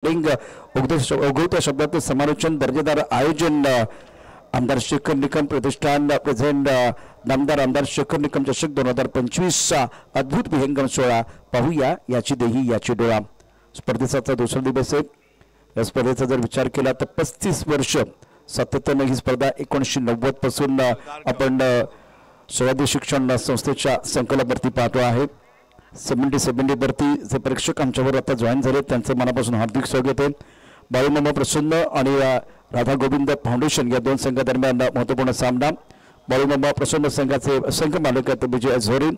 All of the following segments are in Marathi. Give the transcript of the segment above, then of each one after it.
उगवत्या शब्दात समालोचन दर्जेदार आयोजन आमदार शेखर निकम प्रतिष्ठान प्रेझेंट नामदार आमदार शेखर निकम चषक 2025 अद्भुत विहंगम सोहळा पाहूया याची देही याची डोळा। स्पर्धेचा दुसरा दिवस आहे। या स्पर्धेचा जर विचार केला तर 35 वर्ष सातत्याने ही स्पर्धा 1990 पासून आपण स्वराज्य शिक्षण संस्थेच्या संकल्पवरती पाहतो आहे। 70 भरती जे प्रेक्षक आमच्यावर आता जॉईन झाले त्यांचे मनापासून हार्दिक स्वागत आहे। बाळूमामा प्रसन्न आणि राधा गोविंद फाउंडेशन या दोन संघादरम्यान महत्त्वपूर्ण सामना। बाळूमामा प्रसन्न संघाचे संघ मालक विजय झोरे,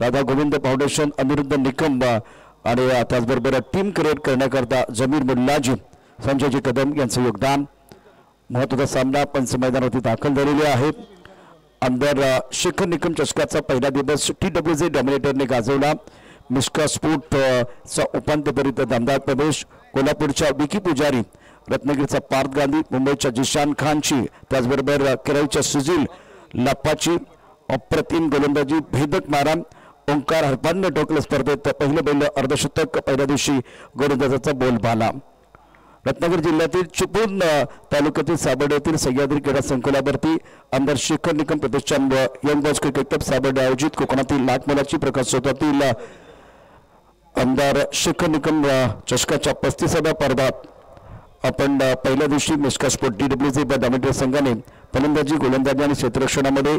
राधा गोविंद फाउंडेशन अनिरुद्ध निकम आणि त्याचबरोबर टीम क्रिएट करण्याकरता जमीर मुल्लाजी संजयजी कदम यांचे योगदान। महत्त्वाचा सामना पंच मैदानावरती दाखल झालेले आहे। आमदार शेखर निकम चषकाचा पहिला दिवस TWJ डॉमिनेटरने गाजवला। मिस्का स्पोर्ट चा उपांत्यपर्यंत दमदार प्रवेश। कोल्हापूरच्या विकी पुजारी, रत्नागिरीचा पार्थ गांधी, मुंबईच्या जिशान खानची, त्याचबरोबर केरळच्या सुजील लप्पाची अप्रतिम गोलंदाजी, भेदक मारा। ओंकार हरपानने टोकले स्पर्धेत पहिले बैल अर्धशतक, पहिल्या दिवशी गोलंदाजाचा बोलबाला। रत्नागिरी जिल्ह्यातील चिपळूण तालुक्यातील साबर्डे येथील सह्याद्री क्रीडा संकुलावरती आमदार शेखर निकम प्रतिष्ठान यंग बॉयज क्रिकेट क्लब साबर्डे आयोजित कोकणातील लाख मोलाची प्रकाशोत्सवातील आमदार शेखर निकम चषकाच्या 35व्या पर्वात आपण पहिल्या दिवशी मिस्का स्पोर्ट TWJ डॉमिनेटर संघाने फलंदाजी, गोलंदाजी आणि क्षेत्ररक्षणामध्ये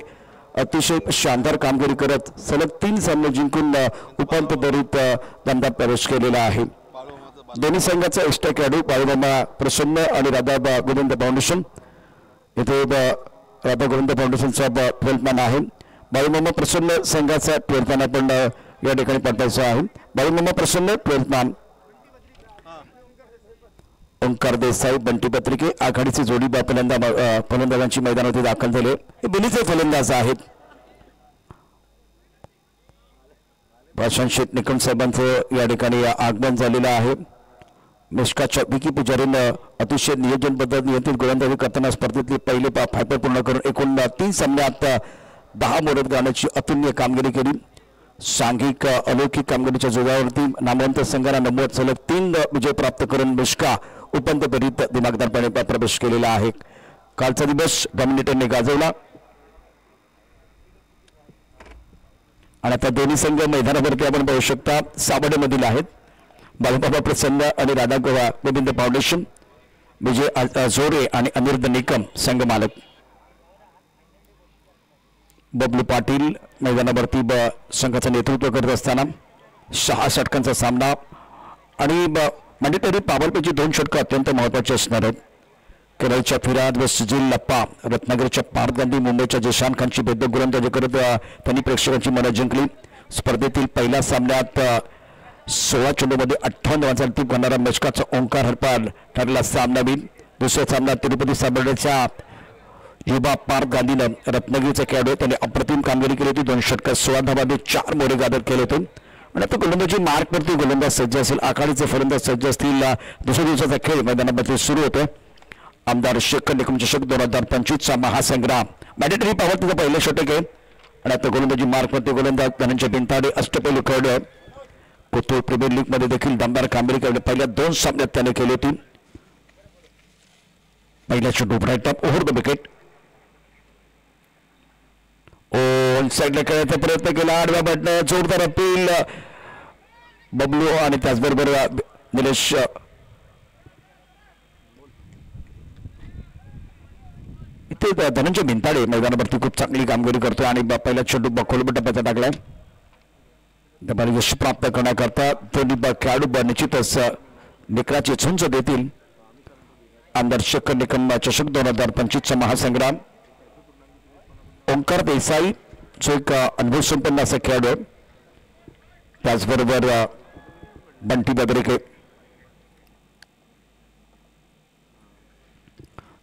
अतिशय शानदार कामगिरी करत सलग 3 सामने जिंकून उपांत्यपूर्व दमदार प्रवेश केलेला आहे। दोन्ही संघाचा एक्स्ट्रा खेळाडू बाळूमामा प्रसन्न आणि राधा गोविंद फाउंडेशन येथे राधा गोविंद फाउंडेशनचा 12th मॅन आहे। बाळूमामा प्रसन्न संघाचा 12th मॅन आपण या ठिकाणी पाठवायचा आहे। बाळूमामा प्रसन्न 12th मॅन ओंकार देसाई, बंटी पत्रिके आघाडीची जोडी फलंदाजांची मैदानावरती दाखल झाले। हे दोन्हीचे फलंदाज आहेत। प्रशांत निकम साहेबांचं या ठिकाणी आगमन झालेलं आहे। मिस्काच्या विकी पुजारीनं अतिशय नियोजनबद्ध नियंत्रित गोलंदाजी करताना स्पर्धेतली पहिले फायपर पूर्ण करून एकूण 3 सामन्यात 10 मोडत गाण्याची अतुलनीय कामगिरी केली। सांघिक अलौकिक कामगिरीच्या जोरावरती नामवंत संघाला नमवत सलग 3 विजय प्राप्त करून मिस्का उपांत्यपूर्व दिमागदारपणे प्रवेश केलेला आहे। कालचा दिवस डॉमिनेटरने गाजवला आणि आता दोन्ही संघ मैदानावरती आपण पाहू शकता साबर्डे मधील आहेत। बाळूमामा प्रसन्न आणि राधा गोविंद फाउंडेशन, विजय झोरे आणि अनिरुद्ध निकम संघ मालक। बबलू पाटील मैदानावरती संघाचं नेतृत्व करत असताना 6 षटकांचा सामना आणि मॅन्डेटरी पॉवरपैकी 2 षटकं अत्यंत महत्त्वाचे असणार आहेत। केरळच्या फिराद व सुजील लप्पा, रत्नागिरीच्या पार्थ गांधी, मुंबईच्या जिशान खानची भेदक गोलंदाजी करत त्यांनी प्रेक्षकांची मनं जिंकली। स्पर्धेतील पहिल्या सामन्यात 16 चेंडूमध्ये 58 रनांचा अंतिम करणारा मिस्काचा ओंकार हरपाल ठरला सामनावीर। दुसरा सामना तिरुपती साबर्डेच्या युवा पार्थ गांधीनं रत्नागिरीचा खेळाडू त्याने अप्रतिम कामगिरी केली होती। 2 षटकात 16 धावांनी 4 मोरे गादर केले होते आणि आता गोलंदाजी मार्कवरती गोलंदाज सज्ज असेल, आखाडीचे फलंदाज सज्ज असतील। दुसऱ्या दिवसाचा खेळ मैदानामध्ये सुरू होतोय। आमदार शेखर निकम चषक 2025 चा महासंग्राम मॅन्डेटरी पॉवरचं पहिलं षटक आहे आणि आता गोलंदाजी मार्कवरती गोलंदाज धनंजय बिनताडे अष्टपैलू खेळाडू आहे। कोथरूड प्रीमियर लीग मध्ये देखील दमदार कामगिरी केली। पहिल्या 2 सामन्यात त्याने केली होती। पहिल्या चेंडू right up over the wicket, on साइडला खेळायचा प्रयत्न केला, आडव्या बटन जोरदार अपील बबलू आणि त्याचबरोबर निलेश इथे धनंजय बिनताडे मैदानावरती खूप चांगली कामगिरी करतोय आणि पहिला चेंडू खोलबट टप्प्याचा टाकलाय। यश प्राप्त करण्याकरता दोन्ही खेळाडू निश्चितच निकराची झुंज देतील। आमदार शेखर निकम चषक 2025 चा महासंग्राम। ओंकार देसाई जो एक अनुभव संपन्न असा खेळाडू आहे, त्याचबरोबर बंटी पत्रिके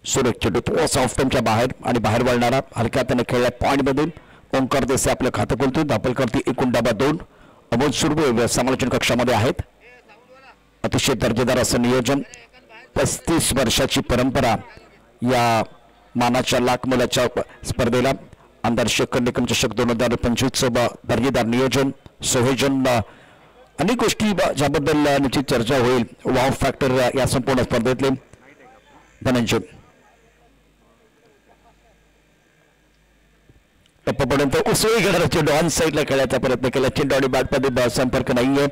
सुरेख चेंडू थोडासा ऑफ टाइमच्या बाहेर आणि बाहेर वळणारा हलक्या त्याने खेळल्या पॉईंट मधून ओंकार देसाई आपलं खातं खोलतो। दाखल करते एकूण डाबा 2। अमोल सुर्वे समालोचन कक्षामध्ये आहेत। अतिशय दर्जेदार असं नियोजन, 35 वर्षाची परंपरा या मानाच्या लाख मोलाच्या स्पर्धेला। आमदार शेखर निकम चषक 2025 दर्जेदार नियोजन, संयोजन अनेक गोष्टी ज्याबद्दल निश्चित चर्चा होईल. वाव फॅक्टर या संपूर्ण स्पर्धेतले धनंजय टप्प्यापर्यंत उसळी घेणारा चेंडू ऑन साईडला खेळायचा प्रयत्न केला. चेंडू आणि बॅटमध्ये संपर्क नाहीये.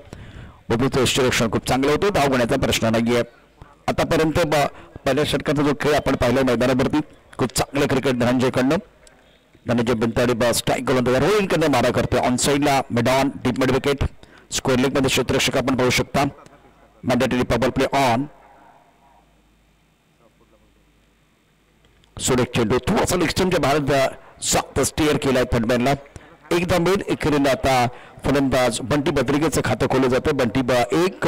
बबलूचं यष्टीरक्षण खूप चांगलं होतं. धाव घेण्याचा प्रश्न नाहीये. आतापर्यंत पहिल्या षटकाचा जो खेळ आपण पाहिला मैदानावरती खूप चांगलं क्रिकेट धनंजयकडनं. धनंजय बिनताडी स्ट्राईक गोलंदाज रोहिंगकडनं मारा करतोय. ऑन साईडला mid on deep mid wicket. Square leg मध्ये क्षेत्ररक्षक आपण पाहू शकता. Mandatory power play on. सुरेख चेंडू थोडासा एक्स्ट्रीमच्या भारत सात स्टिअर केलाय थर्डमॅनला. एकदा मिड एकेरीला आता फलंदाज बंटी बद्रिकेचं खातं खोलं जातं. बंटी एक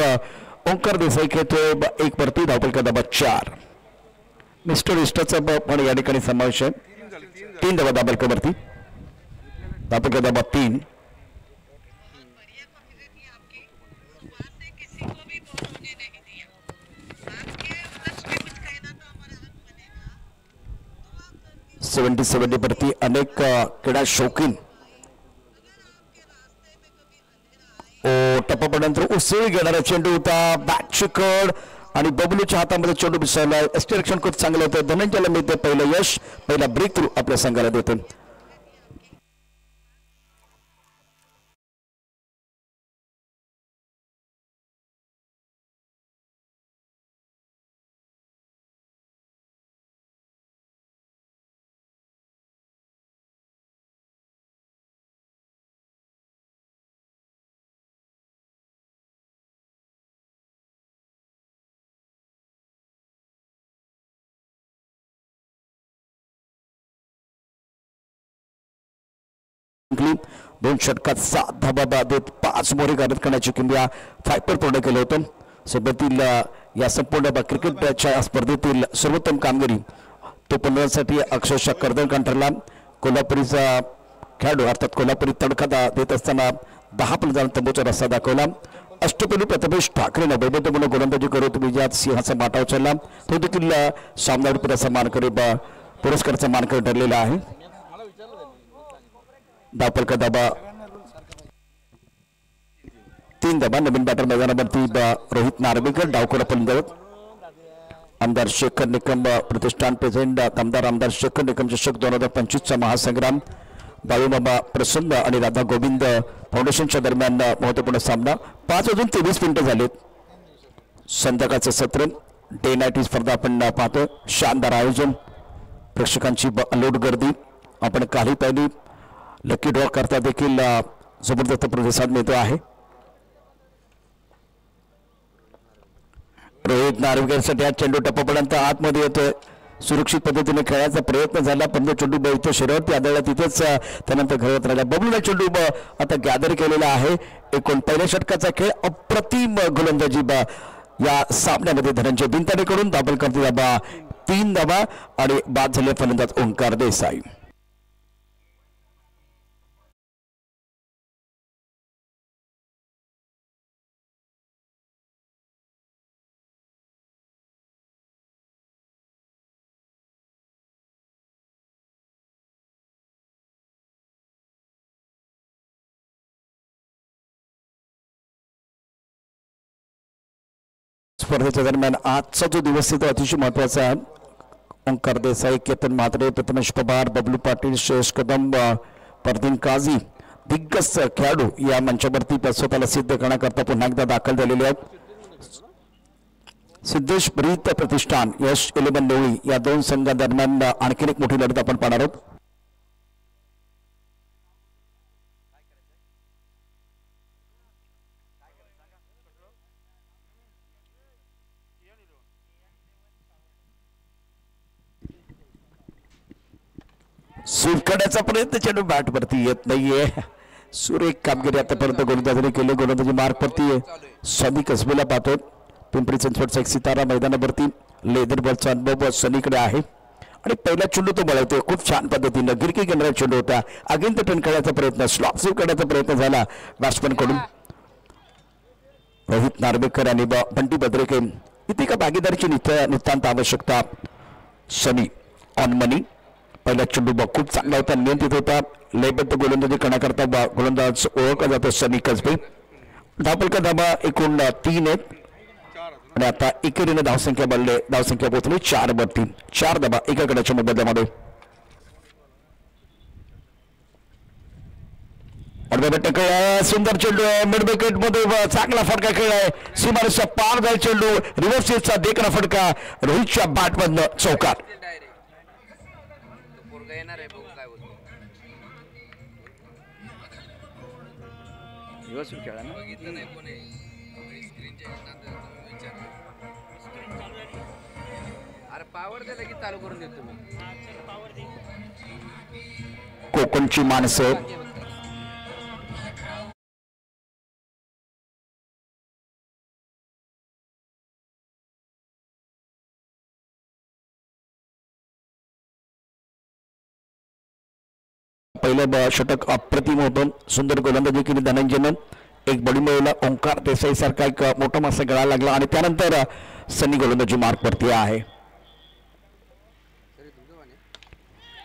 ओंकार देसाई खेळतोय 1 वरती. धावपल दाबा 4. मिस्टर इस्टाचा पण या ठिकाणी समावेश आहे. 3 धावा दाबलकावरती. धावपल दाबा 3. 70 वरती अनेक क्रीडा शौकीन टप्प्यापर्यंत उसळी घेणारा चेंडू होता. बॅट चिकड आणि बबलूच्या हातामध्ये चेंडू मिसळला. यष्टीरक्षण खूप चांगलं होतं. धनंजयला मिळते पहिलं यश. पहिला ब्रेक थ्रू आपल्या संघाला देते. दोन षटकात 7 धाबा देत 5 मोरे गारद करण्याची किंवा फायपर पूर्ण केलं होतं. सोबतील या संपूर्ण क्रिकेटच्या स्पर्धेतील सर्वोत्तम कामगिरी तो पंधरासाठी अक्षरशः कर्दळकांड ठरला. कोल्हापुरीचा खेळाडू अर्थात कोल्हापुरी तडका देत असताना 10 फलंदाज तंबूचा रस्ता दाखवला. अष्टपैलू प्रथमेश ठाकरेनं वैभवपूर्ण गोलंदाजी करत विजयात सिंहाचा माटा उचलला. तो देखील सामनावीर पुरस्काराचा मानकरी ठरलेला आहे. धावपल का दाबा 3 धाबा. नवीन बॅटर मैदानावरती रोहित नार्वेकर. डावखोरा फलंदाज आमदार शेखर निकम प्रतिष्ठान प्रेझेंट आमदार शेखर निकम चषक 2025चा महासंग्राम. बाळूमामा प्रसन्न आणि राधा गोविंद फाउंडेशनच्या दरम्यान महत्वपूर्ण सामना. 5:23 मिनिटं झालेत. संध्याकाळचं सत्र डे नाईट ही स्पर्धा आपण पाहतो. शानदार आयोजन. प्रेक्षकांची अलोट गर्दी आपण काही पाहिली. लकी ड्रॉ करता देखील जबरदस्त प्रतिसाद मिळतो आहे. रोहित नार्वेकरसाठी हा चेंडू टप्प्यापर्यंत आतमध्ये येतोय. सुरक्षित पद्धतीने खेळायचा प्रयत्न झाला पण चेंडू इथं शरीरावरती आदळला. तिथेच त्यानंतर घरात राहिला. बबलूला चेंडू आता गॅदर केलेला आहे. एकूण पहिल्या षटकाचा खेळ अप्रतिम गोलंदाजी या सामन्यामध्ये धनंजय बिनताडेकडून. दाबल करते दाबा 3 धावा आणि बाद झाले फलंदाज ओंकार देसाई. स्पर्धेच्या दरम्यान आजचा जो दिवस आहे तो अतिशय महत्वाचा आहे. ओंकार देसाई, केतन म्हात्रे, प्रथमेश पवार, बबलू पाटील, श्रेयस कदम, परदीन काझी दिग्गज खेळाडू या मंचावरती स्वतःला सिद्ध करण्याकरता पुन्हा एकदा दाखल झालेले आहेत. सिद्धेश ब्रीत प्रतिष्ठान, यश 11 नेवळी या 2 संघांदरम्यान आणखी एक मोठी लढत आपण पाहणार आहोत. सूर करण्याचा प्रयत्न चेंडू बॅट वरती येत नाहीये. सुरेख कामगिरी आतापर्यंत गोलंदाजीने केली. गोलंदाजी मार्क वरती सनी कसबेला पाहतो. पिंपरी चिंचवडचा एक सितारा मैदानावरती लेदर बॉलचा अनुभव सनीकडे आहे आणि पहिला चेंडू तो बळवतोय खूप छान पद्धतीने. गिरकी घेणारा चेंडू होता. अगेन टर्न करण्याचा प्रयत्न, स्लॉप सेव्ह करण्याचा प्रयत्न झाला बॅट्समन कडून. रोहित नार्वेकर आणि बंटी बद्रिके इथे का भागीदारीची नितांत आवश्यकता. सनी ऑन मनी. पहिला चेंडू खूप चांगला होता, नियंत्रित होता. लयबद्ध गोलंदाजी करण्याकरता गोलंदाज ओळखला जातो सनी कसबे. धावपलका धाबा एकूण 3 आहेत आणि आता एकेरीने धावसंख्या बदलले, धावसंख्या पोहोचली 4-3. 4 धाबा एका गटाच्या मोबदल्यामध्ये. सुंदर चेंडू आहे, मिड विकेट मध्ये चांगला फटका खेळलाय, सीमारेषा पार जाईल चेंडू, रिव्हर्सचा देखणा फटका, रोहितच्या बॅटमधनं चौकार. कोकणची माणसं पहिलं षटक अप्रतिम होतं, सुंदर गोलंदाजी केली धनंजयनं, एक बडी मिळवला, ओंकार देसाई सारखा एक मोठा मासा गळा लागला आणि त्यानंतर सनी गोलंदाजी मार्क वरती आहे.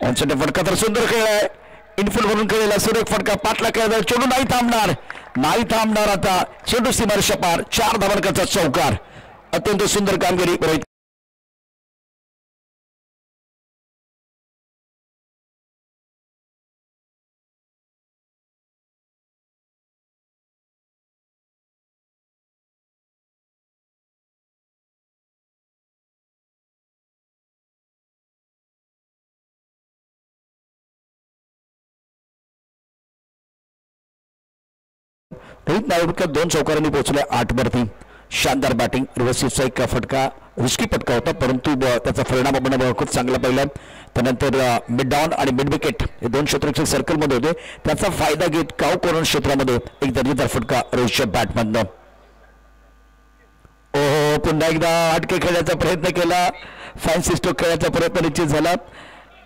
फटका तर सुंदर खेळलाय, इनफिल्ड वरून खेळलेला सुरेख फटका, पाटला खेळला, चेंडू नाही थांबणार आता, चेंडू सीमारेषा पार, 4 धावांकाचा चौकार. अत्यंत सुंदर कामगिरी रोहित. रोहित नायडूच्या 2 चौकारांनी पोहोचले 8-3. शानदार बॅटिंग, रिव्हर्सचा एक फटका, रिस्की फटका होता परंतु त्याचा परिणाम खूप चांगला पाहिला. त्यानंतर मिड डाऊन आणि मिड विकेट हे 2 क्षेत्ररक्षक सर्कलमध्ये होते, त्याचा फायदा घेत काव कॉर्नर क्षेत्रामध्ये एक दर्जेदार फटका रोहितच्या बॅटमधनं. ओहो, पुन्हा एकदा अटके खेळण्याचा प्रयत्न केला, फॅन्सी स्ट्रोक खेळण्याचा प्रयत्न निश्चित झाला.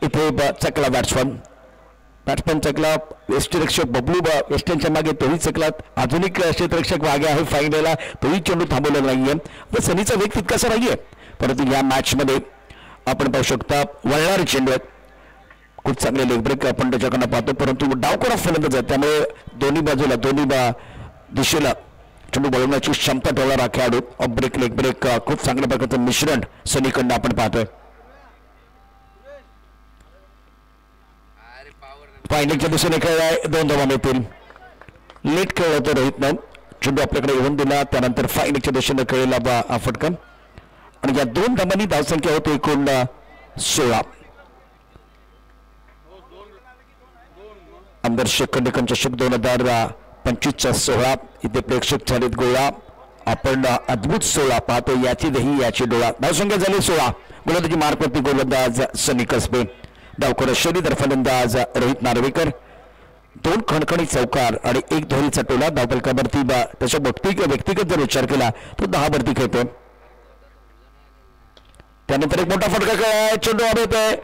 इथे चकला बॅट्समन चकला, यष्टीरक्षक बबलू वेस्टर्नच्या मागे तोही चकलात, आधुनिक क्षेत्ररक्षक मागे आहे फाईनला, तोही चेंडू थांबवलेला नाहीये. तर सनीचा वेग तितकासा नाहीये परंतु या मॅच मध्ये आपण पाहू शकता वळणारे चेंडू आहेत, खूप चांगले लेग ब्रेक आपण त्याच्याकडनं पाहतो परंतु डावकोरा फलंदाज आहे त्यामुळे दोन्ही बाजूला दोन्ही दिशेला चेंडू वळवण्याची क्षमता ठेवणारा खेळाडू. ऑफ ब्रेक लेग ब्रेक खूप चांगल्या प्रकारचं मिश्रण सनीकडनं आपण पाहतोय. फायनलच्या दिशेने खेळलाय, 2 धावा मिळतील. लेट खेळ होतं रोहितनं, चेंडू आपल्याकडे येऊन दिला, त्यानंतर फायनलच्या दिशेने खेळलेला हा फटका आणि या 2 धावांनी धावसंख्या होते एकूण 16. आमदार शेखर निकम चषक 2025चा 16 इथे प्रेक्षक झालेत गोळा. आपण अद्भुत 16 पाहतो, याची दही याची डोळा. धावसंख्या झाली 16. गोलंदाजी मार्कवरती गोलंदाज सनी कसबे, डावखोर शैलीधर फलंदाज रोहित नार्वेकर, 2 खणखणी चौकार आणि 1 धोरीचा टोला. धावफलकावरती त्याच्या व्यक्तिगत जर विचार केला तो 10 वरती खेळतो. त्यानंतर एक मोठा फटका खेळाय, चेंडू हवेत आहे,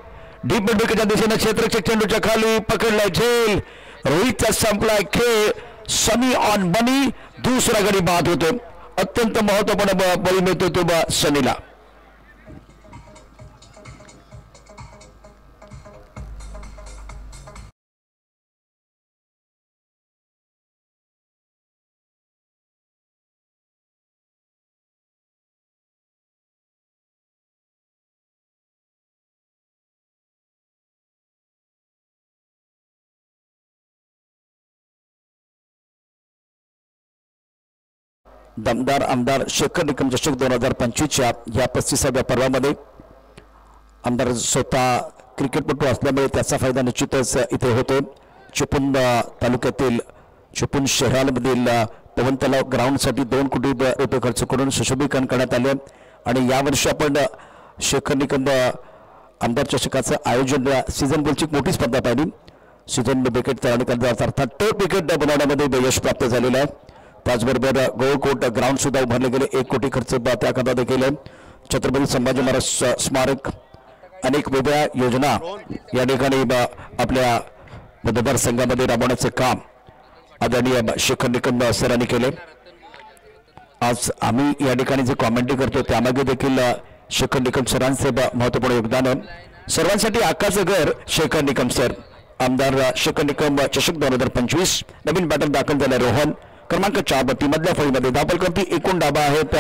डीप मिड विकेटच्या दिशेने क्षेत्ररक्षक चेंडूच्या खाली पकडलाय, झेल, रोहितचा संपलाय खेळ. सनी ऑन बनी, दुसरा गडी बाद होतो, अत्यंत महत्वपूर्ण बळी मिळतो तो सनीला. दमदार आमदार शेखर निकम चषक 2025च्या या 35व्या पर्वामध्ये आमदार स्वतः क्रिकेटपटू असल्यामुळे त्याचा फायदा निश्चितच इथे होतो. चिपळूण तालुक्यातील चिपळूण शहरामधील पवन तलाव ग्राउंडसाठी 2 कोटी रुपये खर्च करून सुशोभीकरण करण्यात आले आणि यावर्षी आपण शेखर निकम आमदार चषकाचं आयोजन सीझन गोलची मोठी स्पर्धा पाहिली. सीझन विकेट तयारी अर्थात टॉप विकेट बनवण्यामध्ये यश प्राप्त झालेलं आहे. त्याचबरोबर गोळकोट ग्राउंड सुद्धा उभारले गेले, 1 कोटी खर्च त्याकरता देखील. छत्रपती संभाजी महाराज स्मारक, अनेक वेगळ्या योजना या ठिकाणी आपल्या मतदारसंघामध्ये राबवण्याचे काम आदरणीय शेखर निकम सरांनी केले. आज आम्ही या ठिकाणी जे कॉमेंट्री करतो त्यामध्ये देखील शेखर निकम सरांचे महत्वपूर्ण योगदान आहे. सर्वांसाठी आकाचं घर शेखर निकम सर. आमदार शेखर निकम चषक 2025. नवीन बॅटर दाखल झाले रोहन, क्रमांक 4 वरती मधल्या फळीमध्ये धावपल करती एकूण डाबा आहेत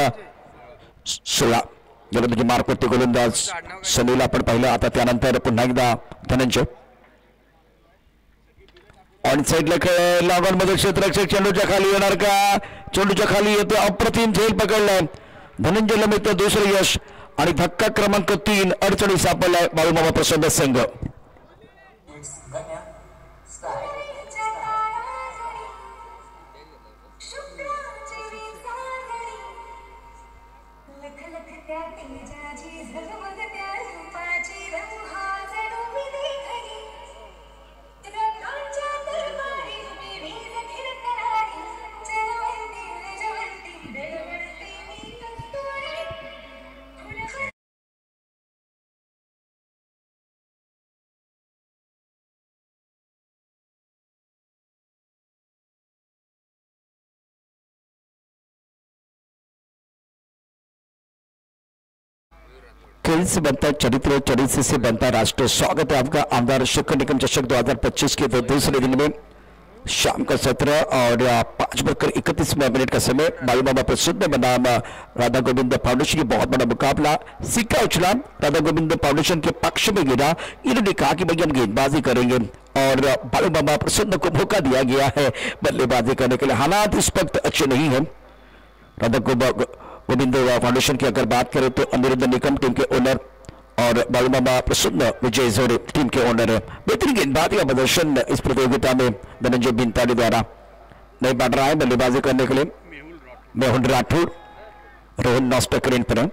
16. गोलंदाजी मार्कवरती गोलंदाज सनीला आपण पाहिलं. आता त्यानंतर पुन्हा एकदा धनंजय ऑन साइडला लागून मध्ये क्षेत्ररक्षक चेंडूच्या खाली येणार का? चेंडूच्या खाली येतो. अप्रतिम झेल पकडलाय धनंजयला मिळतं दुसरं यश आणि धक्का क्रमांक 3 अडचणी सापडलाय बाळूमामा प्रसन्न संघ. खेल से बनता चरित्र, चरित्र से बनता राष्ट्र. स्वागत है आपका आमदार शिखर निगम चषक 2025 के दूसरे दिन में. शाम का सत्र और 5:31 का समय. बाळूमामा प्रसिद्ध बनाम राधा गोविंद फाउंडेशन की बहुत बड़ा मुकाबला. सिक्का उछला, राधा गोविंद फाउंडेशन के पक्ष में गिरा. इन्होंने कहा कि भाई हम गेंदबाजी करेंगे और बाळूमामा प्रसिद्ध को मौका दिया गया है बल्लेबाजी करने के लिए. हालात इस वक्त अच्छे नहीं है. राधा गोविंद फाउंडेशन की अगर बात करें तो अनिरुद्ध निकम टीम के ओनर और बाळूमामा प्रसन्न विजय जोरे टीम के ओनर है. बेहतरीन गेंदबाजी का प्रदर्शन इस प्रतियोगिता में धनंजय बिंताड़ी द्वारा नहीं बढ़ रहा है बल्लेबाजी करने के लिए. मेहुल राठौड़ रोहन नॉस्टकरेन पर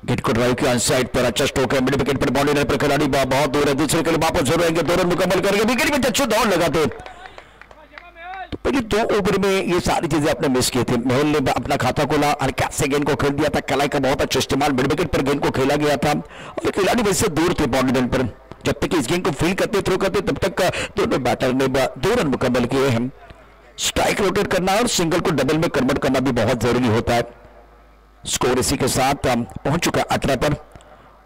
गेट को ड्राइव की साइड पर अच्छा स्ट्रोक है. मिड विकेट पर बाउंड्री पर खिलाड़ी बहुत दूर है. दूसरे के लिए वापस जरूर आएंगे. दो रन मुकम्मल करेंगे. विकेट में अच्छे दौड़ लगाते. तो पहले 2 ओवर में ये सारी चीजें आपने मिस की थी. मेहुल ने अपना खाता खोला और कैसे गेंद को खेल दिया था. कलाई का बहुत अच्छा इस्तेमाल. मिड विकेट पर गेंद को खेला गया था और खिलाड़ी वैसे दूर थे बाउंड्री पर. जब तक इस गेंद को फील करते थ्रो करते तब तक दोनों बैटर ने 2 रन मुकम्मल किए हैं. स्ट्राइक रोटेट करना और सिंगल को डबल में कन्वर्ट करना भी बहुत जरूरी होता है. स्कोर इसी के साथ पहुंच चुका है 18 पर.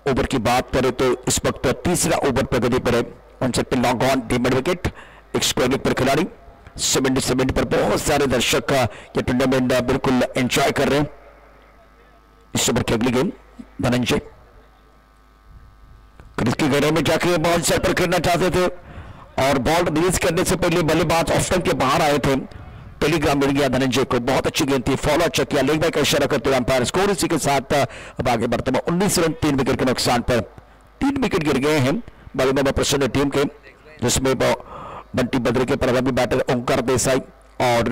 ओवर की बात करें तो इस वक्त तीसरा ओवर प्रगति पर है. On set pay long on mid wicket. एक स्क्वायर पर खिलाड़ी 70 पर बहुत सारे दर्शक ये टूर्नामेंट बिल्कुल एंजॉय कर रहे हैं. इस ओवर की अगली गेंद धनंजय क्रीज के घेरे में जाके बॉल सेट पर खेलना चाहते थे और बॉल रिलीज करने से पहले बल्लेबाज ऑफ स्टंप के बाहर आए थे. टेलीग्राम मिल गया धनंजय को. बहुत अच्छी गेंद थी. फॉलो अच्छा किया. लेग बाय का इशारा करते हुए अंपायर. स्कोर इसी के साथ अब आगे बढ़ते हुए 19 रन 3 विकेट के नुकसान पर. 3 विकेट गिर गए हैं बाळूमामा प्रसन्न टीम के, जिसमें बंटी बद्रे के प्रभावी बैटर ओंकार देसाई और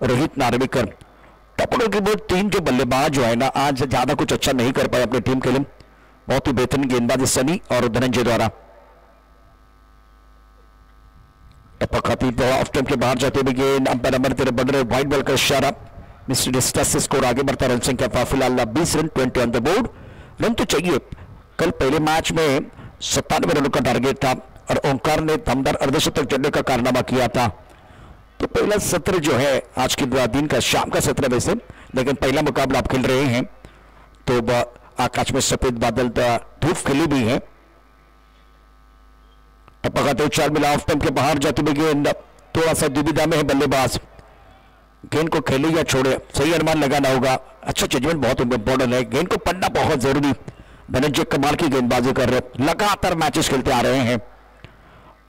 रोहित नार्वेकर. टॉप ऑर्डर के बोर्ड 3 जो बल्लेबाज जो है ना आज ज्यादा कुछ अच्छा नहीं कर पाए अपनी टीम के लिए. बहुत ही बेहतरीन गेंदबाजी सनी और धनंजय द्वारा. टप्पा खाती ऑफ स्टंप के बाहर जाते हुए गेंद. अंपायर नंबर 13 बढ़ रहे. व्हाइट बॉल का इशारा. मिस्टर डिस्टस से स्कोर आगे बढ़ता. रन संख्या फिलहाल 20 run 20 on the board. Run तो चाहिए. कल पहले मैच में 97 रनों का टारगेट था और ओंकार ने दमदार अर्धशतक जड़ने का कारनामा किया था. तो पहला सत्र जो है आज के दिन का शाम का सत्र वैसे, लेकिन पहला मुकाबला आप खेल रहे हैं तो आकाश में सफेद बादल धूप खिली भी है. टप्पा खाते 4 मिला. ऑफ स्टंप के बाहर जाते हुए गेंद. थोड़ा सा दुविधा में है बल्लेबाज. गेंद को खेले या छोड़े सही अनुमान लगाना होगा. अच्छा जजमेंट बहुत इंपॉर्टेंट है. गेंद को पढ़ना बहुत जरूरी. धनंजय कमाल की गेंदबाजी कर रहे. लगातार मैचेस खेलते आ रहे हैं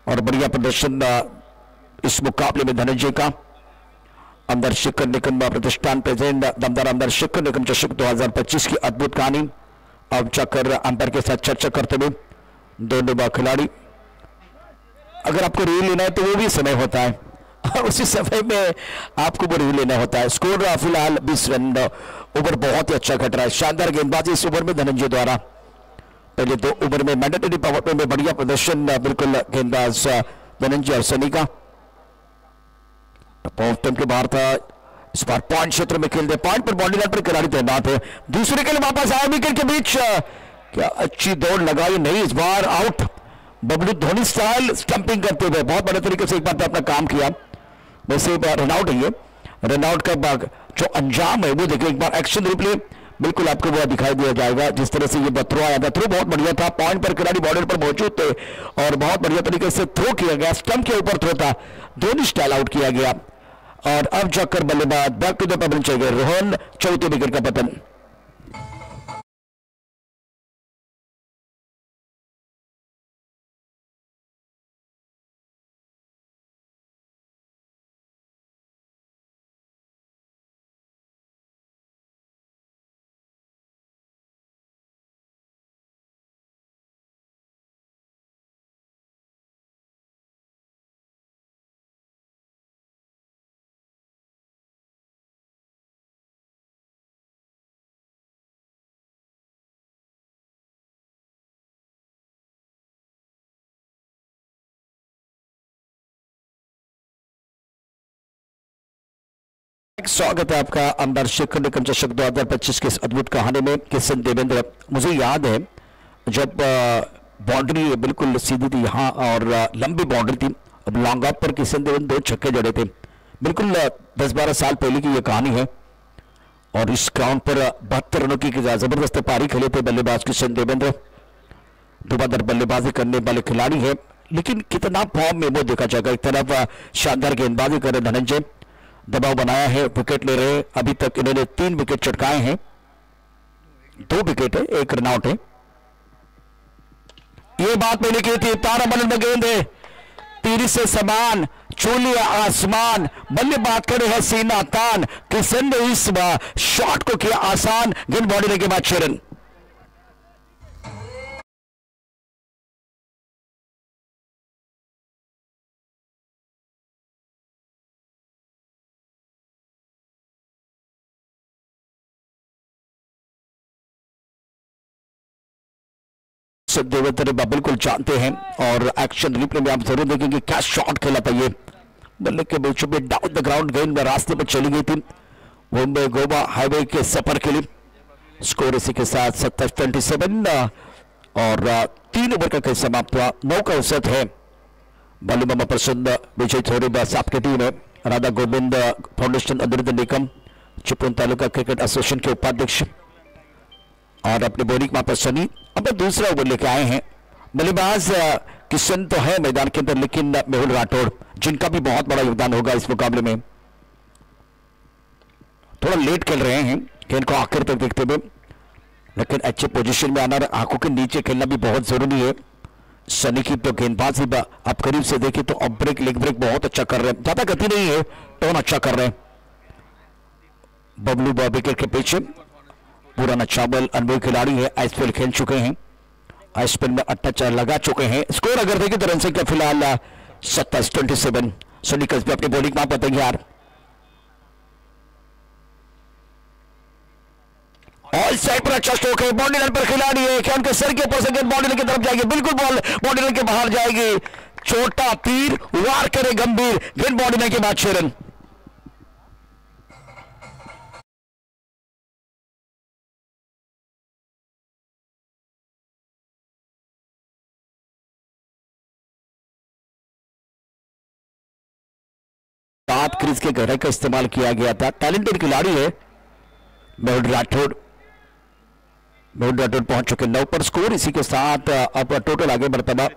और बढ़िया प्रदर्शन इस मुकाबले में धनंजय का. अंदर शिखर निगम प्रतिष्ठान प्रेजेंट दमदार अंदर शिखर निगम चषक 2025 की अद्भुत कहानी. अब जाकर अंपायर के साथ चर्चा करते हुए दोनों खिलाड़ी. अगर आपको रिव्यू लेना है तो वो भी समय होता है और उसी समय में आपको वो रिव्यू लेना होता है. स्कोर फिलहाल 20 रन. ओवर बहुत ही अच्छा घट रहा है. शानदार गेंदबाजी इस ओवर में धनंजय द्वारा. पहले 2 ओवर में मैंडेटरी पावर प्ले में बढ़िया प्रदर्शन बिल्कुल गेंदबाज धनंजय और सनी का. के बाहर था. इस बार पॉइंट क्षेत्र में खेलते. पॉइंट पर बाउंड्री लाइन पर खिलाड़ी तैनात है. दूसरे के लिए वापस आया. विकेट के बीच क्या अच्छी दौड़ लगाई नहीं. इस बार out. Bablu Dhoni style stumping करते हुए बहुत बड़े तरीके से एक बार अपना काम किया. वैसे रनआउट है ये. रनआउट का जो अंजाम है वो देखिए. एक बार एक्शन रिप्ले बिल्कुल आपको वो दिखाई दिया जाएगा जिस तरह से ये थ्रो आया था। थ्रो बहुत बढ़िया था, पॉइंट पर खिलाड़ी बॉर्डर पर मौजूद थे और बहुत बढ़िया तरीके से थ्रो किया गया, स्टंप के ऊपर थ्रो था, दोनों स्टाइल आउट किया गया। और अब जाकर बल्लेबाज बैक टू द पवन चाहिए, रोहन चौथे विकेट का पतन। स्वागत है आपका अंबर शिखर निकम चषक 2025 के इस अद्भुत कहानी में। किशन देवेंद्र, मुझे याद है जब बाउंड्री बिल्कुल सीधी थी यहाँ और लंबी बाउंड्री थी, अब लॉन्ग ऑफ पर किशन देवेंद्र 2 छक्के जड़े थे। बिल्कुल 10-12 साल पहले की ये कहानी है और इस ग्राउंड पर 72 रनों की जबरदस्त पारी खेले थे बल्लेबाज किशन देवेंद्र। धुआंधार बल्लेबाजी करने वाले खिलाड़ी है, लेकिन कितना फॉर्म में वो देखा जाएगा। एक तरफ शानदार गेंदबाजी कर रहे धनंजय, दबाव बनाया है, विकेट ले रहे हैं। अभी तक इन्होंने 3 विकेट चटकाए हैं, 2 विकेट है, 1 रनआउट है। ये बात मैंने की थी, तारा बल्ले में गेंद है, तीर से समान चूली आसमान, बल्लेबाज करे है सीना तान। किशन ने इस शॉट को किया आसान, गेंद बॉडी के बाद 6 रन। देवेंद्र बिल्कुल जानते हैं और एक्शन रिप्ले में आप जरूर देखेंगे क्या शॉट खेला था ये। बल्ले के बीचों में डाउन द ग्राउंड गेंद रास्ते पर चली गई थी मुंबई गोवा हाईवे के सफर के लिए। स्कोर इसी के साथ 27-27 और 3 ओवर का खेल समाप्त हुआ। 9 का औसत है। बालूमामा प्रसन्न, विजय थोड़े साहब की टीम है, राधा गोविंद फाउंडेशन, अनिरुद्ध निकम, चिपळूण तालुका क्रिकेट एसोसिएशन के उपाध्यक्ष और अपने बॉलिंग वहां पर सनी अब दूसरा ओवर लेके आए हैं। बल्लेबाज किशन तो है मैदान के अंदर, लेकिन मेहुल राठौड़ जिनका भी बहुत बड़ा योगदान होगा इस मुकाबले में, थोड़ा लेट खेल रहे हैं गेंद को आखिर तक देखते हुए, लेकिन अच्छे पोजीशन में आना, आंखों के नीचे खेलना भी बहुत जरूरी है। सनी की तो गेंदबाजी आप करीब से देखें तो अब ब्रेक लेग ब्रेक बहुत अच्छा कर रहे हैं, ज्यादा गति नहीं है, टर्न अच्छा कर रहे हैं। बबलू विकेट के पीछे पुराना चावल अनुभवी खिलाड़ी है, आईएसपीएल खेल चुके हैं, आईएसपीएल में 8 लगा चुके हैं। स्कोर अगर देखें तो रन संख्या फिलहाल 27-27। सनी कसबे अपनी बॉलिंग वहां पर तैयार, ऑल साइड पर अच्छा स्ट्रोक है, बाउंड्री लाइन पर खिलाड़ी है, क्या उनके सर के ऊपर से गेंद बाउंड्री लाइन की तरफ जाएगी, बिल्कुल बॉल बाउंड्री लाइन के बाहर जाएगी, छोटा तीर वार करे गंभीर, गेंद बाउंड्री लाइन के बाद 6 रन। क्रीज के गहराई का इस्तेमाल किया गया था, टैलेंटेड खिलाड़ी है मेहुल राठौड़। मेहुल राठौड़ पहुंच चुके 9 पर। स्कोर इसी के साथ अब टोटल आगे बढ़ता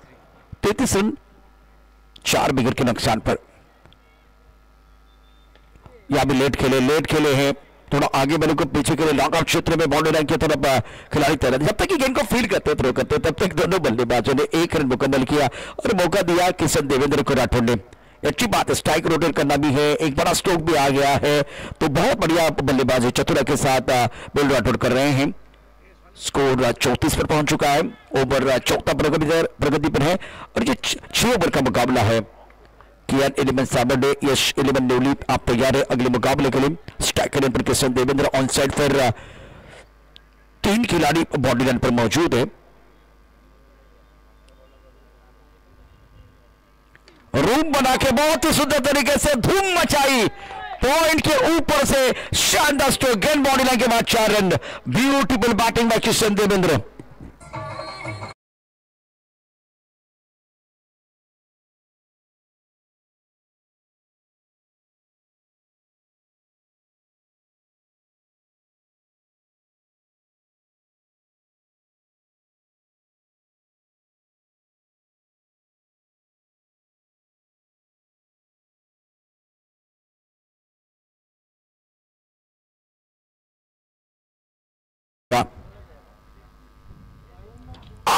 33 रन 4 विकेट के नुकसान पर। यहां भी लेट खेले हैं, थोड़ा आगे बढ़े को पीछे के लिए लॉन्ग आउट क्षेत्र में बाउंड्री लाइन की तरफ खिलाड़ी तैयार। जब तक कि गेंद को फील्ड करते थ्रो करते तब तक दोनों बल्लेबाजों ने 1 रन मुकम्मल किया और मौका दिया किशन देवेंद्र को राठौड़ ने। अच्छी बात है, स्ट्राइक रोटेट करना भी है, एक बड़ा स्ट्रोक भी आ गया है, तो बहुत बढ़िया बल्लेबाजी चतुरा के साथ मेहुल राठौड़ कर रहे हैं। स्कोर 34 पर पहुंच चुका है, ओवर चौथा प्रगति पर है और ये 6 ओवर का मुकाबला है। कियान 11 साबरडे, यश 11 नेवली आप तैयार है अगले मुकाबले के लिए। स्ट्राइकर पर किशन देवेंद्र, ऑन साइड पर 3 खिलाड़ी बॉडी लाइन पर मौजूद है। रूम बना के बहुत ही सुंदर तरीके से धूम मचाई, पॉइंट के ऊपर से शानदार स्ट्रोक, गेंद बॉडी लाइन के बाद 4 run. Beautiful batting by Kishan Devendra.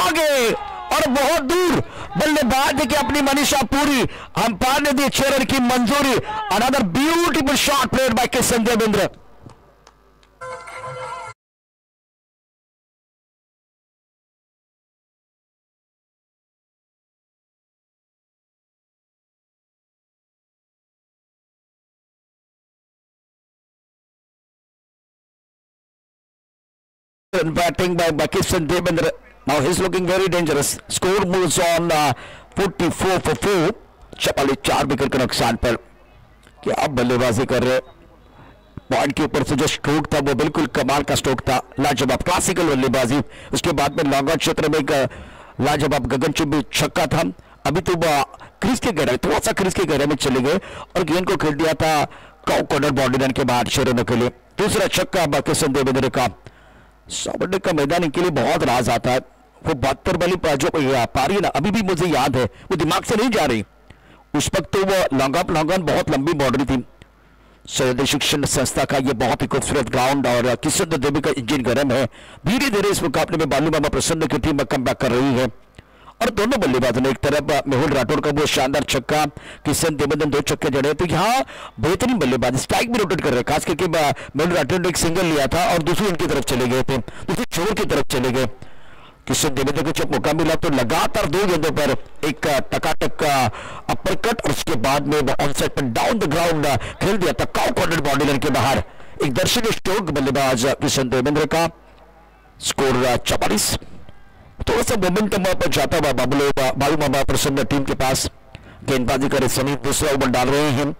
आगे और बहुत दूर बल्लेबाज की अपनी मनीषा पूरी, अंपायर ने दी 6 रन की मंजूरी। Another beautiful shot played by Kishan Devendra. Batting by Kishan Devendra. Now he's looking very dangerous. Score moves on 44 for 4. चपाली 4 wicket के नुकसान पर। क्या बल्लेबाजी कर रहे, पॉइंट के ऊपर से जो स्ट्रोक था वो बिल्कुल कमाल का स्ट्रोक था, लाजवाब क्लासिकल बल्लेबाजी। उसके बाद में लॉन्ग आउट क्षेत्र में एक लाजवाब गगनचुंबी छक्का था। अभी तो क्रीज के गहराई, थोड़ा सा क्रीज के गहराई में चले गए और गेंद को खेल दिया था कॉर्नर बाउंड्री लाइन के बाद 6 रनों के लिए। दूसरा छक्का किशन देवेंद्र का। 100 रन का मैदान इनके लिए बहुत राज आता है। वो 72 वाली जो पारी है ना, अभी भी मुझे याद है, वो दिमाग से नहीं जा रही। उस वक्त तो वो लॉन्ग ऑन बहुत लंबी बाउंड्री थी। सैयद शिक्षण संस्था का ये बहुत ही खूबसूरत ग्राउंड और किशन देवी का इंजन गर्म है। धीरे धीरे इस मुकाबले में बालू मामा प्रसन्न की टीम कम बैक कर रही है और दोनों बल्लेबाजों ने, एक तरफ मेहुल राठौड़ का वो शानदार छक्का, किशन देवेंद्र 2 छक्के जड़े। तो यहाँ बेहतरीन बल्लेबाज, स्ट्राइक भी रोटेट कर रहे हैं, खास करके मेहुल राठौड़ ने एक सिंगल लिया था और दूसरी इनकी तरफ चले गए थे, दूसरी छोर की तरफ चले गए। किशन देवेंद्र को जब मौका मिला तो लगातार 2 गेंदों पर एक टकाटक अपर कट और उसके बाद में onside per down the ground खेल दिया था कॉर्नर बाउंड्री लाइन के बाहर। एक दर्शनीय स्ट्रोक बल्लेबाज किशन देवेंद्र का। स्कोर 44। थोड़ा सा मोमेंटम पर जाता हुआ बालू मामा प्रसन्न टीम के पास। गेंदबाजी करे सनी दूसरा ओवर डाल रहे हैं।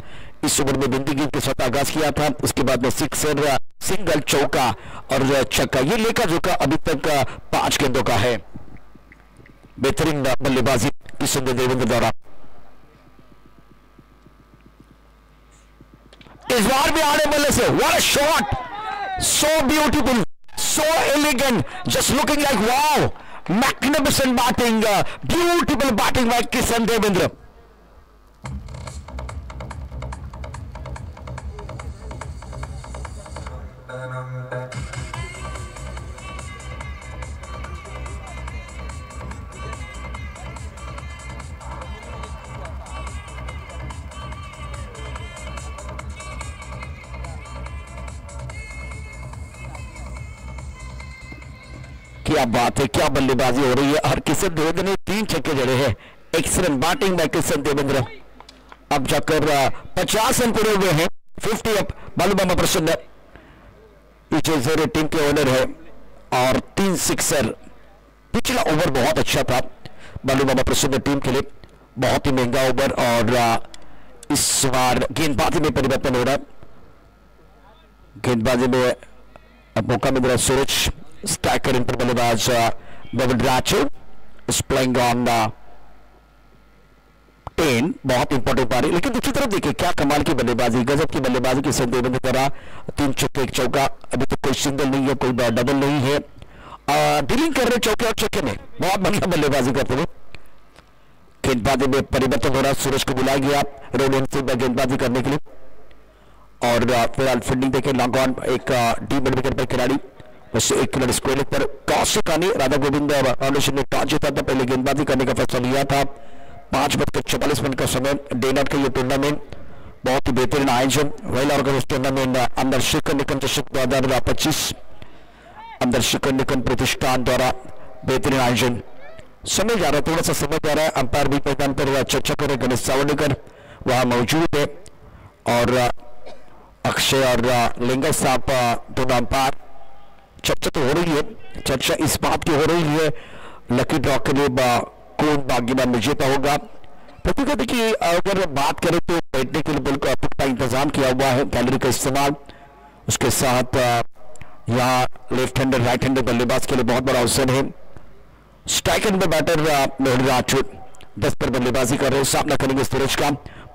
इस ओवर में बिंदी गेंद के साथ आगाज किया था, उसके बाद में सिक्सर, सिंगल, चौका और छक्का। ये लेखा जोखा अभी तक 5 गेंदों का है। बेहतरीन बल्लेबाजी किशन देवेंद्र द्वारा। इस बार भी आने वाले से what a shot, so beautiful, so elegant, just looking like wow, magnificent batting, beautiful batting by Kishan Devendra. क्या बात है, क्या बल्लेबाजी हो रही है और किशन देवेंद्र ने 3 छक्के जड़े हैं। Excellent batting by Kishan Devendra. अब जाकर 50 रन पूरे हुए हैं, 50 अप। बालू मामा प्रसन्न पीछे टीम के ओनर है और 3 सिक्सर। पिछला ओवर बहुत अच्छा था बालू मामा प्रसन्न टीम के लिए, बहुत ही महंगा ओवर और इस बार गेंदबाजी में परिवर्तन हो रहा है। गेंदबाजी में अब मौका मिल रहा है सूरज स्ट्राइकर इन पर बल्लेबाज Mehul Rathore is playing on 10। बहुत इंपॉर्टेंट पारी, लेकिन दूसरी तरफ देखिए क्या कमाल की बल्लेबाजी, गजब की बल्लेबाजी किशन देवेंद्र द्वारा। 3 छक्के 1 चौका। अभी तो कोई सिंगल नहीं है, कोई डबल नहीं है, डीलिंग कर रहे चौके और छक्के में, बहुत बढ़िया बल्लेबाजी करते हुए। गेंदबाजी में परिवर्तन हो रहा, सूरज को बुलाया गया रोलियन से गेंदबाजी करने के लिए और फिलहाल फील्डिंग देखें लॉन्ग ऑन एक डी मिड विकेट पर खिलाड़ी, उससे 1 खिलाड़ी स्क्वायर लेग पर टॉस से खानी। राधा गोविंद फाउंडेशन ने टॉस जीता था, पहले गेंदबाजी करने का फैसला लिया था। 5:44 का समय। डे नाइट का ये टूर्नामेंट बहुत ही बेहतरीन आयोजन, वेल ऑर्गेनाइज्ड टूर्नामेंट अंदर शिखर निगम चषक 2025 अंदर शिखर निगम प्रतिष्ठान द्वारा बेहतरीन आयोजन। समय जा रहा है, थोड़ा सा समय जा रहा है। अंपायर भी मैदान पर चर्चा कर रहे, गणेश सावलेकर वहां मौजूद है और अक्षय और लिंगर साहब दोनों अंपायर। चर्चा तो हो रही है, चर्चा इस बात की हो रही है लकी ड्रॉ के लिए कौन भाग्यवान विजेता होगा। प्रतिका देखिए, अगर बात करें तो बैठने के लिए बिल्कुल का इंतजाम किया हुआ है, गैलरी का इस्तेमाल। उसके साथ यहाँ लेफ्ट हैंडर राइट हैंडर बल्लेबाज के लिए बहुत बड़ा अवसर है। स्ट्राइकर में बैटर मेहुल राठौड़ 10 पर बल्लेबाजी कर रहे हैं, सामना करेंगे सूरज का।